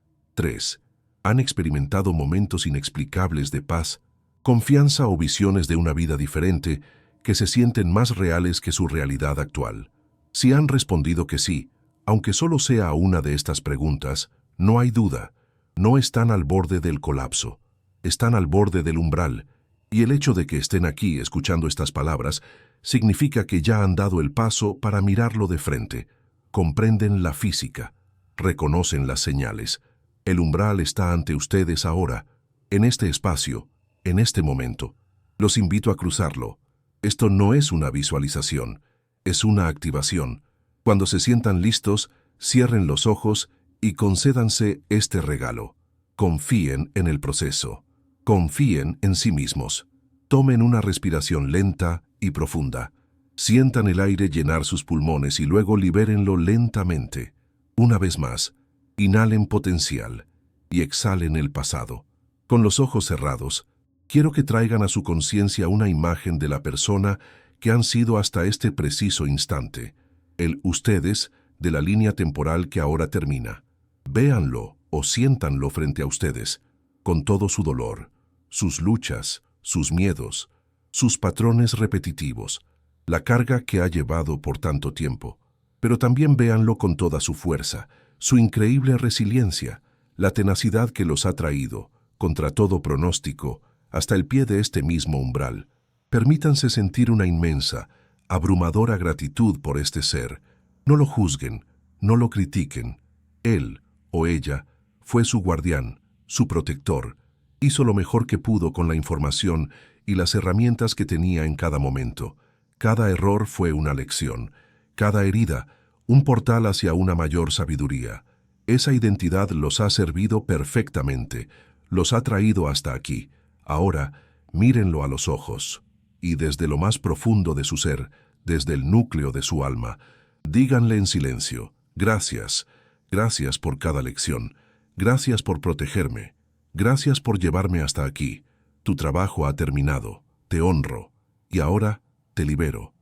3. ¿Han experimentado momentos inexplicables de paz, confianza o visiones de una vida diferente que se sienten más reales que su realidad actual? Si han respondido que sí, aunque solo sea una de estas preguntas, no hay duda, no están al borde del colapso, están al borde del umbral, y el hecho de que estén aquí escuchando estas palabras significa que ya han dado el paso para mirarlo de frente, comprenden la física, reconocen las señales. El umbral está ante ustedes ahora, en este espacio, en este momento. Los invito a cruzarlo. Esto no es una visualización, es una activación. Cuando se sientan listos, cierren los ojos y concédanse este regalo. Confíen en el proceso. Confíen en sí mismos. Tomen una respiración lenta y profunda. Sientan el aire llenar sus pulmones y luego libérenlo lentamente. Una vez más, inhalen potencial y exhalen el pasado. Con los ojos cerrados, quiero que traigan a su conciencia una imagen de la persona que han sido hasta este preciso instante, el ustedes de la línea temporal que ahora termina. Véanlo o siéntanlo frente a ustedes, con todo su dolor, sus luchas, sus miedos, sus patrones repetitivos, la carga que ha llevado por tanto tiempo. Pero también véanlo con toda su fuerza, su increíble resiliencia, la tenacidad que los ha traído, contra todo pronóstico, hasta el pie de este mismo umbral. Permítanse sentir una inmensa, abrumadora gratitud por este ser. No lo juzguen, no lo critiquen. Él o ella fue su guardián, su protector. Hizo lo mejor que pudo con la información y las herramientas que tenía en cada momento. Cada error fue una lección, cada herida, un portal hacia una mayor sabiduría. Esa identidad los ha servido perfectamente, los ha traído hasta aquí. Ahora, mírenlo a los ojos, y desde lo más profundo de su ser, desde el núcleo de su alma, díganle en silencio: gracias, gracias por cada lección, gracias por protegerme, gracias por llevarme hasta aquí. Tu trabajo ha terminado, te honro, y ahora te libero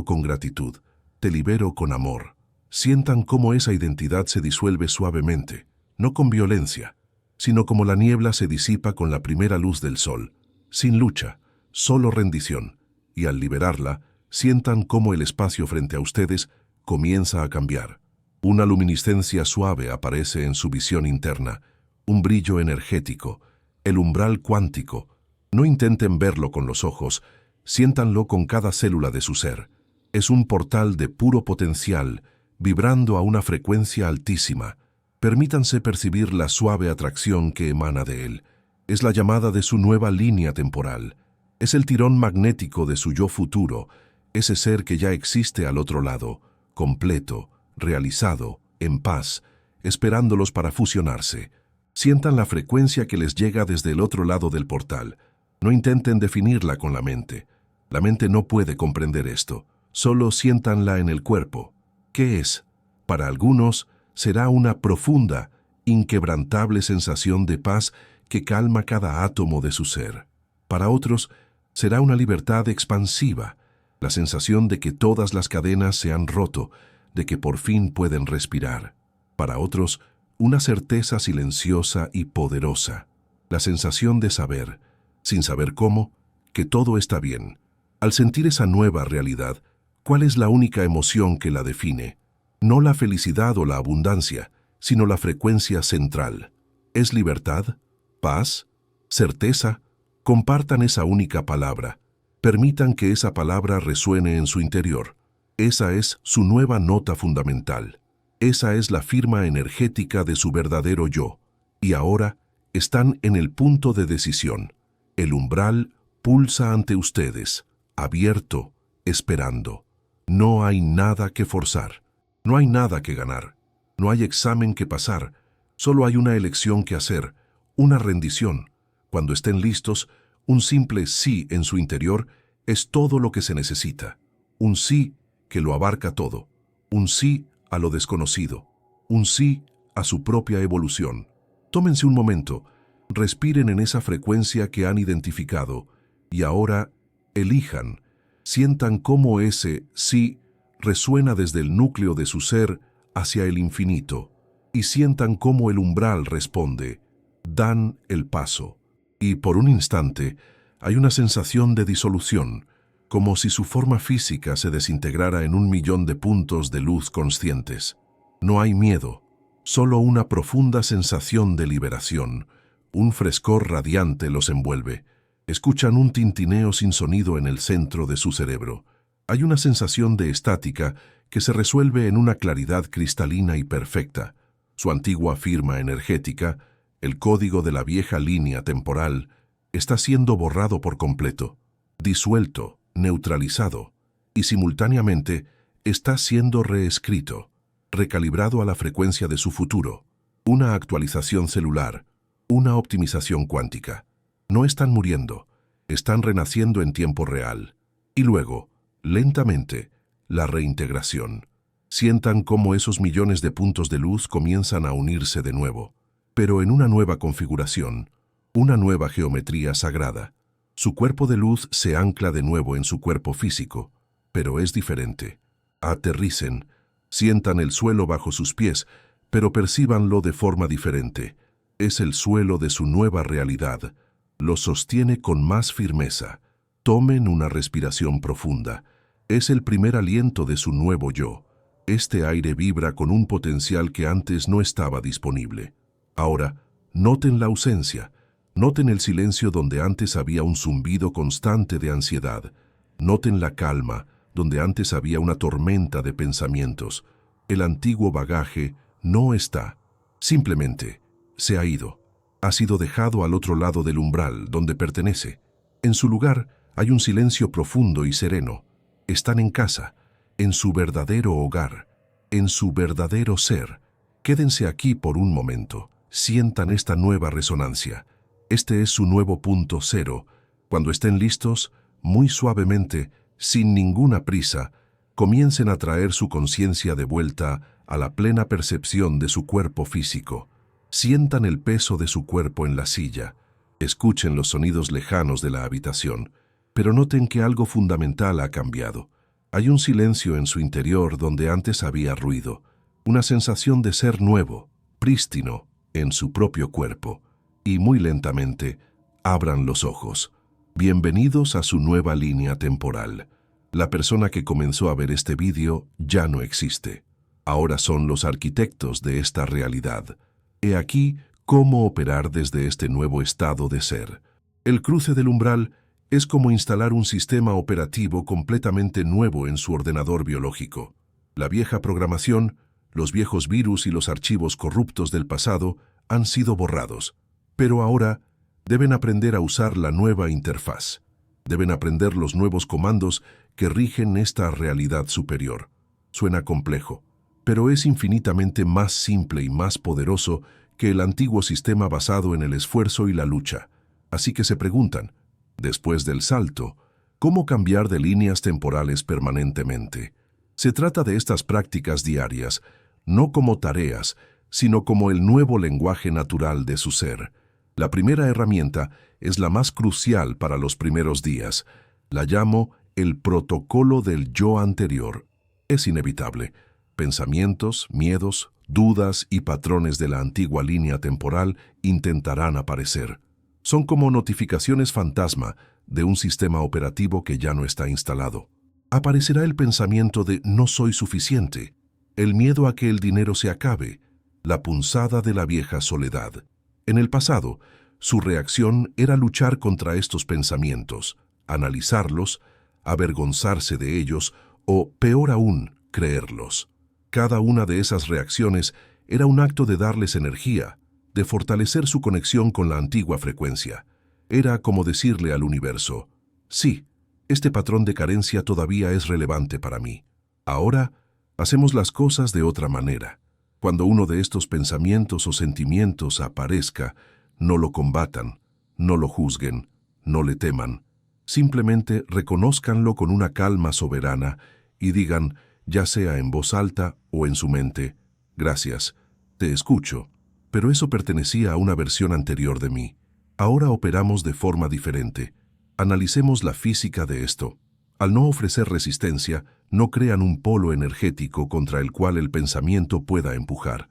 con gratitud, te libero con amor. Sientan cómo esa identidad se disuelve suavemente, no con violencia, sino como la niebla se disipa con la primera luz del sol, sin lucha, solo rendición, y al liberarla, sientan cómo el espacio frente a ustedes comienza a cambiar. Una luminiscencia suave aparece en su visión interna, un brillo energético, el umbral cuántico. No intenten verlo con los ojos, siéntanlo con cada célula de su ser. Es un portal de puro potencial, vibrando a una frecuencia altísima. Permítanse percibir la suave atracción que emana de él. Es la llamada de su nueva línea temporal. Es el tirón magnético de su yo futuro, ese ser que ya existe al otro lado, completo, realizado, en paz, esperándolos para fusionarse. Sientan la frecuencia que les llega desde el otro lado del portal. No intenten definirla con la mente. La mente no puede comprender esto. Solo siéntanla en el cuerpo. ¿Qué es? Para algunos, será una profunda, inquebrantable sensación de paz que calma cada átomo de su ser. Para otros, será una libertad expansiva, la sensación de que todas las cadenas se han roto, de que por fin pueden respirar. Para otros, una certeza silenciosa y poderosa, la sensación de saber, sin saber cómo, que todo está bien. Al sentir esa nueva realidad, ¿cuál es la única emoción que la define? No la felicidad o la abundancia, sino la frecuencia central. ¿Es libertad? ¿Paz? ¿Certeza? Compartan esa única palabra. Permitan que esa palabra resuene en su interior. Esa es su nueva nota fundamental. Esa es la firma energética de su verdadero yo. Y ahora están en el punto de decisión. El umbral pulsa ante ustedes, abierto, esperando. No hay nada que forzar. No hay nada que ganar. No hay examen que pasar. Solo hay una elección que hacer, una rendición. Cuando estén listos, un simple sí en su interior es todo lo que se necesita. Un sí que lo abarca todo. Un sí a lo desconocido. Un sí a su propia evolución. Tómense un momento, respiren en esa frecuencia que han identificado y ahora elijan, sientan cómo ese sí resuena desde el núcleo de su ser hacia el infinito. y sientan cómo el umbral responde. Dan el paso. Y por un instante hay una sensación de disolución, como si su forma física se desintegrara en 1.000.000 de puntos de luz conscientes. No hay miedo, solo una profunda sensación de liberación. Un frescor radiante los envuelve. Escuchan un tintineo sin sonido en el centro de su cerebro. Hay una sensación de estática que se resuelve en una claridad cristalina y perfecta. Su antigua firma energética, el código de la vieja línea temporal, está siendo borrado por completo, disuelto, neutralizado, y simultáneamente está siendo reescrito, recalibrado a la frecuencia de su futuro. Una actualización celular, una optimización cuántica. No están muriendo, están renaciendo en tiempo real. Y luego, lentamente, la reintegración. Sientan cómo esos millones de puntos de luz comienzan a unirse de nuevo, pero en una nueva configuración, una nueva geometría sagrada. Su cuerpo de luz se ancla de nuevo en su cuerpo físico, pero es diferente. Aterricen, sientan el suelo bajo sus pies, pero percíbanlo de forma diferente. Es el suelo de su nueva realidad. Lo sostiene con más firmeza. Tomen una respiración profunda. Es el primer aliento de su nuevo yo. Este aire vibra con un potencial que antes no estaba disponible. Ahora, noten la ausencia. Noten el silencio donde antes había un zumbido constante de ansiedad. Noten la calma donde antes había una tormenta de pensamientos. El antiguo bagaje no está. Simplemente se ha ido. Ha sido dejado al otro lado del umbral donde pertenece. En su lugar hay un silencio profundo y sereno. Están en casa, en su verdadero hogar, en su verdadero ser. Quédense aquí por un momento. Sientan esta nueva resonancia. Este es su nuevo punto cero. Cuando estén listos, muy suavemente, sin ninguna prisa, comiencen a traer su conciencia de vuelta a la plena percepción de su cuerpo físico. Sientan el peso de su cuerpo en la silla. Escuchen los sonidos lejanos de la habitación, pero noten que algo fundamental ha cambiado. Hay un silencio en su interior donde antes había ruido, una sensación de ser nuevo, prístino, en su propio cuerpo. Y muy lentamente, abran los ojos. Bienvenidos a su nueva línea temporal. La persona que comenzó a ver este vídeo ya no existe. Ahora son los arquitectos de esta realidad. He aquí cómo operar desde este nuevo estado de ser. El cruce del umbral es como instalar un sistema operativo completamente nuevo en su ordenador biológico. La vieja programación, los viejos virus y los archivos corruptos del pasado han sido borrados. Pero ahora deben aprender a usar la nueva interfaz. Deben aprender los nuevos comandos que rigen esta realidad superior. Suena complejo, pero es infinitamente más simple y más poderoso que el antiguo sistema basado en el esfuerzo y la lucha. Así que se preguntan, después del salto, ¿cómo cambiar de líneas temporales permanentemente? Se trata de estas prácticas diarias, no como tareas, sino como el nuevo lenguaje natural de su ser. La primera herramienta es la más crucial para los primeros días. La llamo el protocolo del yo anterior. Es inevitable. Pensamientos, miedos, dudas y patrones de la antigua línea temporal intentarán aparecer. Son como notificaciones fantasma de un sistema operativo que ya no está instalado. Aparecerá el pensamiento de no soy suficiente, el miedo a que el dinero se acabe, la punzada de la vieja soledad. En el pasado, su reacción era luchar contra estos pensamientos, analizarlos, avergonzarse de ellos o, peor aún, creerlos. Cada una de esas reacciones era un acto de darles energía, de fortalecer su conexión con la antigua frecuencia. Era como decirle al universo, sí, este patrón de carencia todavía es relevante para mí. Ahora, hacemos las cosas de otra manera. Cuando uno de estos pensamientos o sentimientos aparezca, no lo combatan, no lo juzguen, no le teman. Simplemente reconózcanlo con una calma soberana y digan, ya sea en voz alta o en su mente, gracias, te escucho, pero eso pertenecía a una versión anterior de mí. Ahora operamos de forma diferente. Analicemos la física de esto. Al no ofrecer resistencia, no crean un polo energético contra el cual el pensamiento pueda empujar.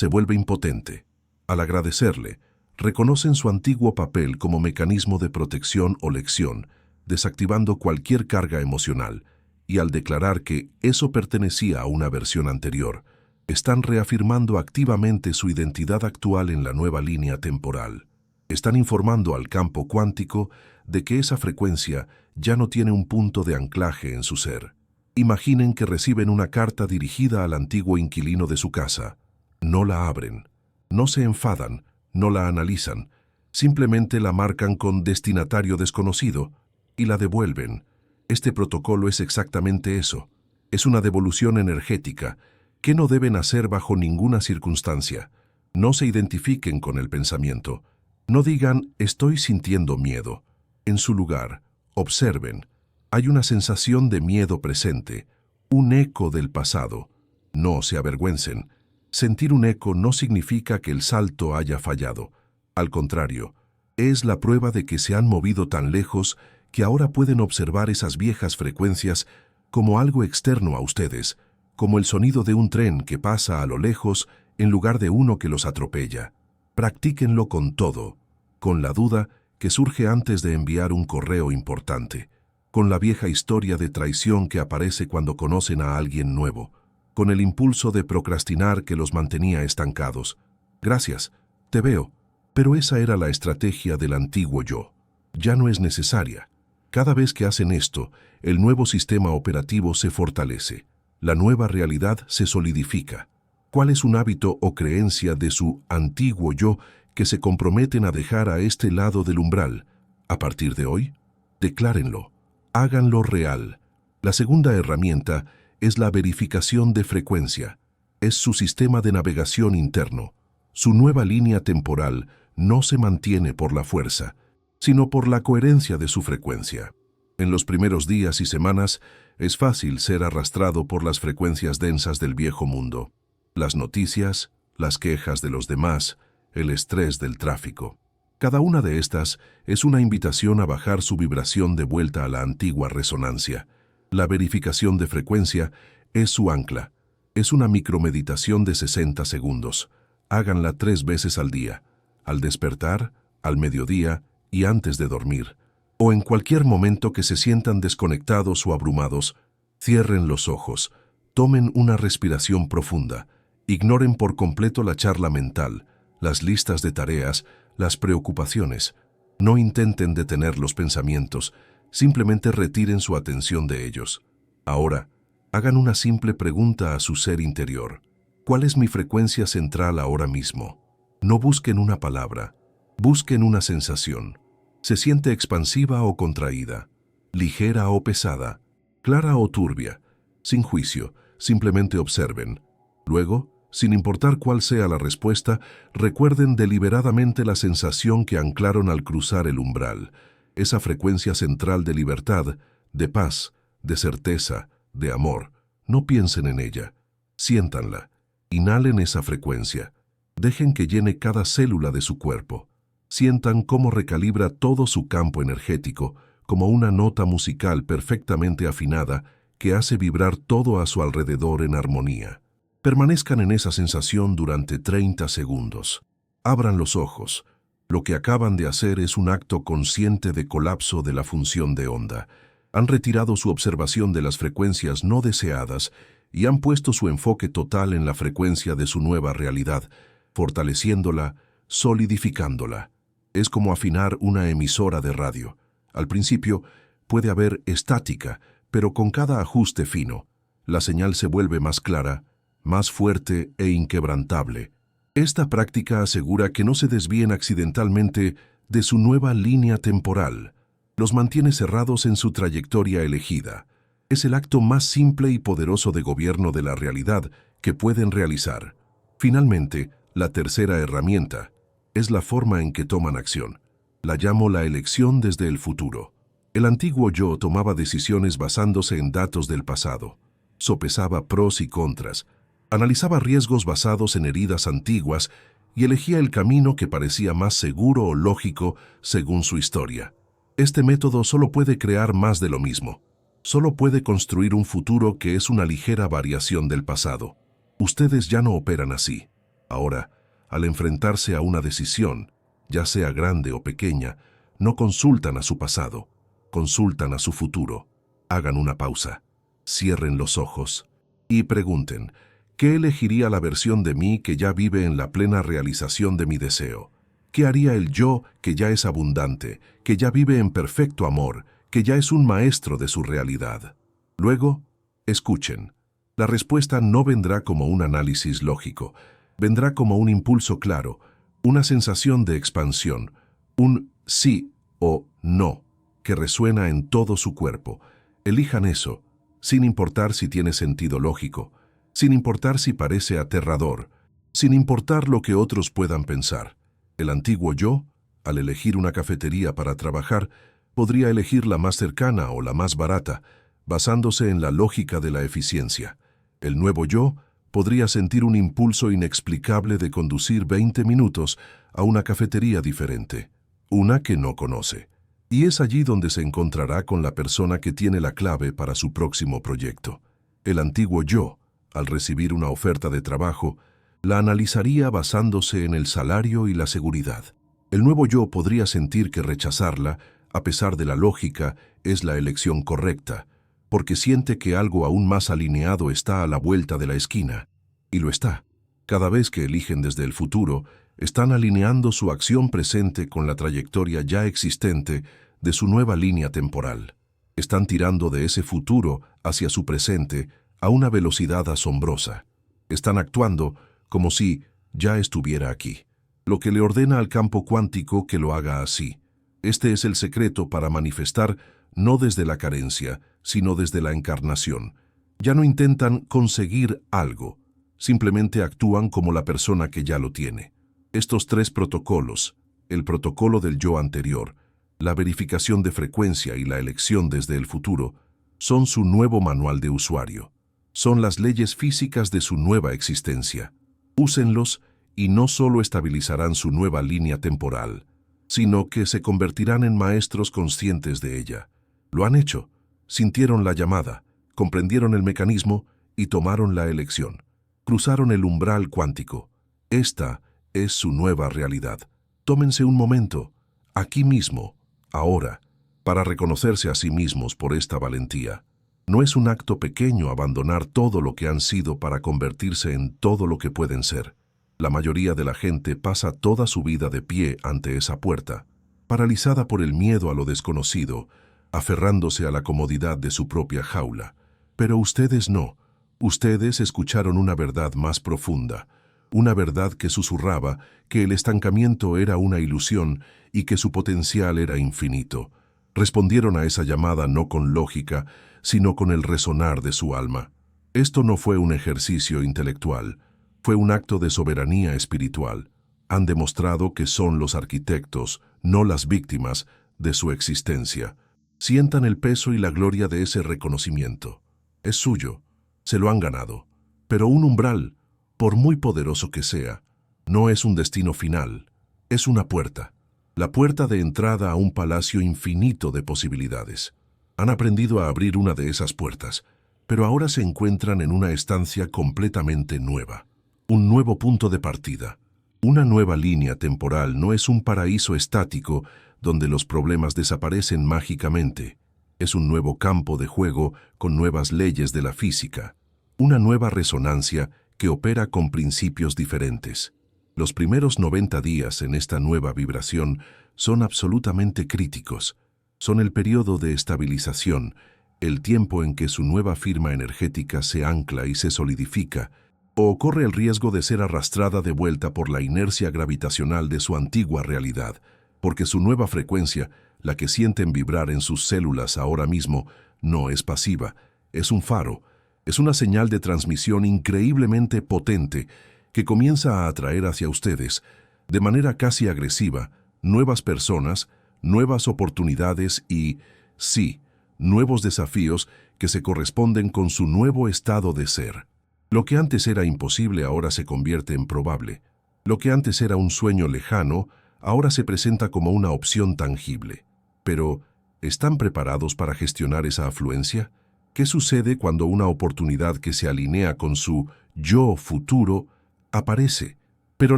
se vuelve impotente. Al agradecerle, reconocen su antiguo papel como mecanismo de protección o lección, desactivando cualquier carga emocional, y al declarar que eso pertenecía a una versión anterior, están reafirmando activamente su identidad actual en la nueva línea temporal. Están informando al campo cuántico de que esa frecuencia ya no tiene un punto de anclaje en su ser. Imaginen que reciben una carta dirigida al antiguo inquilino de su casa. No la abren, no se enfadan, no la analizan, simplemente la marcan con destinatario desconocido y la devuelven. Este protocolo es exactamente eso. Es una devolución energética que no deben hacer bajo ninguna circunstancia. No se identifiquen con el pensamiento. No digan, estoy sintiendo miedo. En su lugar, observen. Hay una sensación de miedo presente, un eco del pasado. No se avergüencen. Sentir un eco no significa que el salto haya fallado. Al contrario, es la prueba de que se han movido tan lejos que ahora pueden observar esas viejas frecuencias como algo externo a ustedes, como el sonido de un tren que pasa a lo lejos en lugar de uno que los atropella. Practíquenlo con todo, con la duda que surge antes de enviar un correo importante, con la vieja historia de traición que aparece cuando conocen a alguien nuevo, con el impulso de procrastinar que los mantenía estancados. Gracias, te veo, pero esa era la estrategia del antiguo yo. Ya no es necesaria. Cada vez que hacen esto, el nuevo sistema operativo se fortalece. La nueva realidad se solidifica. ¿Cuál es un hábito o creencia de su antiguo yo que se comprometen a dejar a este lado del umbral? A partir de hoy, declárenlo. Háganlo real. La segunda herramienta es la verificación de frecuencia. Es su sistema de navegación interno. Su nueva línea temporal no se mantiene por la fuerza, sino por la coherencia de su frecuencia. En los primeros días y semanas es fácil ser arrastrado por las frecuencias densas del viejo mundo. Las noticias, las quejas de los demás, el estrés del tráfico. Cada una de estas es una invitación a bajar su vibración de vuelta a la antigua resonancia. La verificación de frecuencia es su ancla. Es una micromeditación de 60 segundos. Háganla 3 veces al día, al despertar, al mediodía y antes de dormir, o en cualquier momento que se sientan desconectados o abrumados. Cierren los ojos, tomen una respiración profunda, ignoren por completo la charla mental, las listas de tareas, las preocupaciones. No intenten detener los pensamientos, simplemente retiren su atención de ellos. Ahora, hagan una simple pregunta a su ser interior. ¿Cuál es mi frecuencia central ahora mismo? No busquen una palabra, busquen una sensación. ¿Se siente expansiva o contraída? ¿Ligera o pesada? ¿Clara o turbia? Sin juicio, simplemente observen. Luego, sin importar cuál sea la respuesta, recuerden deliberadamente la sensación que anclaron al cruzar el umbral, esa frecuencia central de libertad, de paz, de certeza, de amor. No piensen en ella, siéntanla, inhalen esa frecuencia, dejen que llene cada célula de su cuerpo. Sientan cómo recalibra todo su campo energético, como una nota musical perfectamente afinada que hace vibrar todo a su alrededor en armonía. Permanezcan en esa sensación durante 30 segundos. Abran los ojos. Lo que acaban de hacer es un acto consciente de colapso de la función de onda. Han retirado su observación de las frecuencias no deseadas y han puesto su enfoque total en la frecuencia de su nueva realidad, fortaleciéndola, solidificándola. Es como afinar una emisora de radio. Al principio puede haber estática, pero con cada ajuste fino, la señal se vuelve más clara, más fuerte e inquebrantable. Esta práctica asegura que no se desvíen accidentalmente de su nueva línea temporal. Los mantiene cerrados en su trayectoria elegida. Es el acto más simple y poderoso de gobierno de la realidad que pueden realizar. Finalmente, la tercera herramienta es la forma en que toman acción. La llamo la elección desde el futuro. El antiguo yo tomaba decisiones basándose en datos del pasado. Sopesaba pros y contras, analizaba riesgos basados en heridas antiguas y elegía el camino que parecía más seguro o lógico según su historia. Este método solo puede crear más de lo mismo. Solo puede construir un futuro que es una ligera variación del pasado. Ustedes ya no operan así. Ahora, al enfrentarse a una decisión, ya sea grande o pequeña, no consultan a su pasado, consultan a su futuro. Hagan una pausa, cierren los ojos y pregunten, ¿qué elegiría la versión de mí que ya vive en la plena realización de mi deseo? ¿Qué haría el yo que ya es abundante, que ya vive en perfecto amor, que ya es un maestro de su realidad? Luego, escuchen. La respuesta no vendrá como un análisis lógico, vendrá como un impulso claro, una sensación de expansión, un sí o no que resuena en todo su cuerpo. Elijan eso, sin importar si tiene sentido lógico, sin importar si parece aterrador, sin importar lo que otros puedan pensar. El antiguo yo, al elegir una cafetería para trabajar, podría elegir la más cercana o la más barata, basándose en la lógica de la eficiencia. El nuevo yo podría sentir un impulso inexplicable de conducir 20 minutos a una cafetería diferente, una que no conoce. Y es allí donde se encontrará con la persona que tiene la clave para su próximo proyecto. El antiguo yo, al recibir una oferta de trabajo, la analizaría basándose en el salario y la seguridad. El nuevo yo podría sentir que rechazarla, a pesar de la lógica, es la elección correcta, porque siente que algo aún más alineado está a la vuelta de la esquina. Y lo está. Cada vez que eligen desde el futuro, están alineando su acción presente con la trayectoria ya existente de su nueva línea temporal. Están tirando de ese futuro hacia su presente a una velocidad asombrosa. Están actuando como si ya estuviera aquí, lo que le ordena al campo cuántico que lo haga así. Este es el secreto para manifestar no desde la carencia, sino desde la encarnación. Ya no intentan conseguir algo, simplemente actúan como la persona que ya lo tiene. Estos tres protocolos, el protocolo del yo anterior, la verificación de frecuencia y la elección desde el futuro, son su nuevo manual de usuario. Son las leyes físicas de su nueva existencia. Úsenlos y no solo estabilizarán su nueva línea temporal, sino que se convertirán en maestros conscientes de ella. Lo han hecho, sintieron la llamada, comprendieron el mecanismo y tomaron la elección. Cruzaron el umbral cuántico. Esta es su nueva realidad. Tómense un momento, aquí mismo, ahora, para reconocerse a sí mismos por esta valentía. No es un acto pequeño abandonar todo lo que han sido para convertirse en todo lo que pueden ser. La mayoría de la gente pasa toda su vida de pie ante esa puerta, paralizada por el miedo a lo desconocido, aferrándose a la comodidad de su propia jaula. Pero ustedes no. Ustedes escucharon una verdad más profunda, una verdad que susurraba que el estancamiento era una ilusión y que su potencial era infinito. Respondieron a esa llamada no con lógica, sino con el resonar de su alma. Esto no fue un ejercicio intelectual, fue un acto de soberanía espiritual. Han demostrado que son los arquitectos, no las víctimas, de su existencia. Sientan el peso y la gloria de ese reconocimiento. Es suyo, se lo han ganado. Pero un umbral, por muy poderoso que sea, no es un destino final, es una puerta. La puerta de entrada a un palacio infinito de posibilidades. Han aprendido a abrir una de esas puertas, pero ahora se encuentran en una estancia completamente nueva. Un nuevo punto de partida. Una nueva línea temporal no es un paraíso estático donde los problemas desaparecen mágicamente. Es un nuevo campo de juego con nuevas leyes de la física. Una nueva resonancia que opera con principios diferentes. Los primeros 90 días en esta nueva vibración son absolutamente críticos. Son el periodo de estabilización, el tiempo en que su nueva firma energética se ancla y se solidifica, o corre el riesgo de ser arrastrada de vuelta por la inercia gravitacional de su antigua realidad, porque su nueva frecuencia, la que sienten vibrar en sus células ahora mismo, no es pasiva, es un faro, es una señal de transmisión increíblemente potente que comienza a atraer hacia ustedes, de manera casi agresiva, nuevas personas, nuevas oportunidades y, sí, nuevos desafíos que se corresponden con su nuevo estado de ser. Lo que antes era imposible ahora se convierte en probable. Lo que antes era un sueño lejano, ahora se presenta como una opción tangible. Pero, ¿están preparados para gestionar esa afluencia? ¿Qué sucede cuando una oportunidad que se alinea con su yo futuro aparece? Pero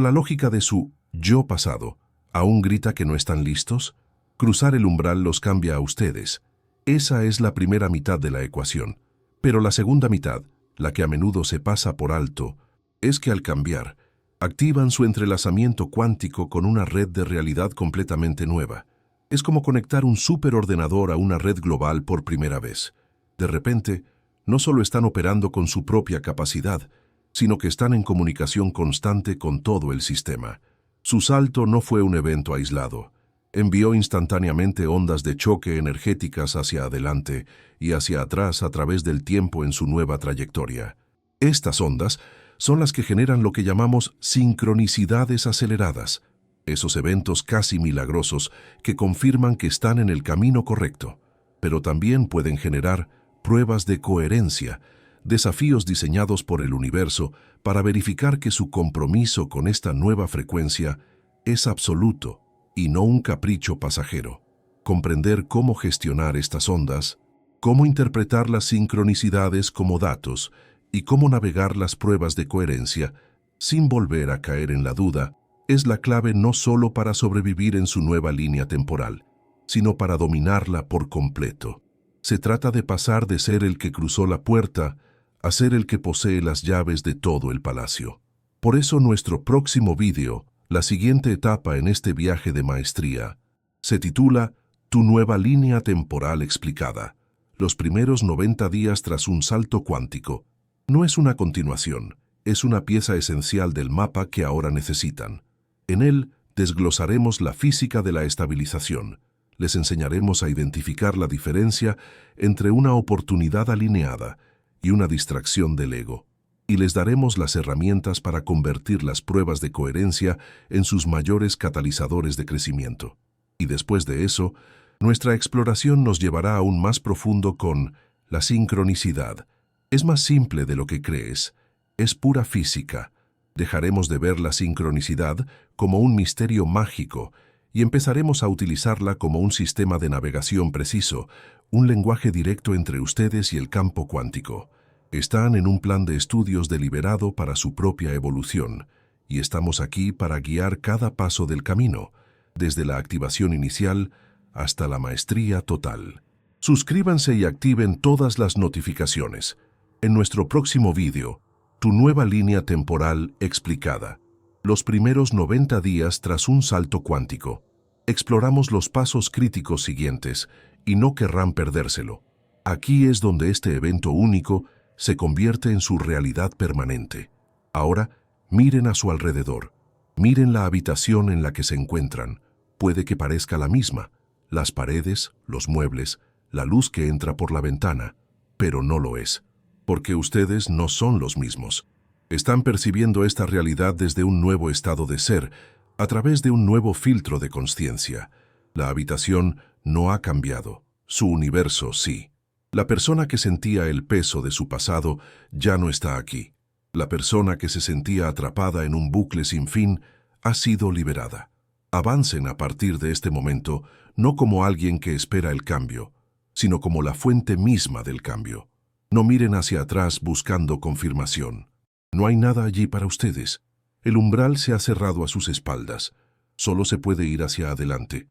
la lógica de su yo pasado aún grita que no están listos. Cruzar el umbral los cambia a ustedes. Esa es la primera mitad de la ecuación. Pero la segunda mitad, la que a menudo se pasa por alto, es que al cambiar, activan su entrelazamiento cuántico con una red de realidad completamente nueva. Es como conectar un superordenador a una red global por primera vez. De repente, no solo están operando con su propia capacidad, sino que están en comunicación constante con todo el sistema. Su salto no fue un evento aislado. Envió instantáneamente ondas de choque energéticas hacia adelante y hacia atrás a través del tiempo en su nueva trayectoria. Estas ondas son las que generan lo que llamamos sincronicidades aceleradas, esos eventos casi milagrosos que confirman que están en el camino correcto, pero también pueden generar pruebas de coherencia, desafíos diseñados por el universo para verificar que su compromiso con esta nueva frecuencia es absoluto y no un capricho pasajero. Comprender cómo gestionar estas ondas, cómo interpretar las sincronicidades como datos y cómo navegar las pruebas de coherencia sin volver a caer en la duda, es la clave no solo para sobrevivir en su nueva línea temporal, sino para dominarla por completo. Se trata de pasar de ser el que cruzó la puerta a ser el que posee las llaves de todo el palacio. Por eso nuestro próximo vídeo, la siguiente etapa en este viaje de maestría, se titula Tu nueva línea temporal explicada. Los primeros 90 días tras un salto cuántico. No es una continuación, es una pieza esencial del mapa que ahora necesitan. En él desglosaremos la física de la estabilización. Les enseñaremos a identificar la diferencia entre una oportunidad alineada y una distracción del ego. Y les daremos las herramientas para convertir las pruebas de coherencia en sus mayores catalizadores de crecimiento. Y después de eso, nuestra exploración nos llevará aún más profundo con la sincronicidad. Es más simple de lo que crees. Es pura física. Dejaremos de ver la sincronicidad como un misterio mágico y empezaremos a utilizarla como un sistema de navegación preciso, un lenguaje directo entre ustedes y el campo cuántico. Están en un plan de estudios deliberado para su propia evolución, y estamos aquí para guiar cada paso del camino, desde la activación inicial hasta la maestría total. Suscríbanse y activen todas las notificaciones. En nuestro próximo vídeo, Tu nueva línea temporal explicada. Los primeros 90 días tras un salto cuántico. Exploramos los pasos críticos siguientes y no querrán perdérselo. Aquí es donde este evento único se convierte en su realidad permanente. Ahora, miren a su alrededor. Miren la habitación en la que se encuentran. Puede que parezca la misma. Las paredes, los muebles, la luz que entra por la ventana. Pero no lo es. Porque ustedes no son los mismos. Están percibiendo esta realidad desde un nuevo estado de ser, a través de un nuevo filtro de conciencia. La habitación no ha cambiado, su universo sí. La persona que sentía el peso de su pasado ya no está aquí. La persona que se sentía atrapada en un bucle sin fin ha sido liberada. Avancen a partir de este momento, no como alguien que espera el cambio, sino como la fuente misma del cambio. No miren hacia atrás buscando confirmación. No hay nada allí para ustedes. El umbral se ha cerrado a sus espaldas. Solo se puede ir hacia adelante.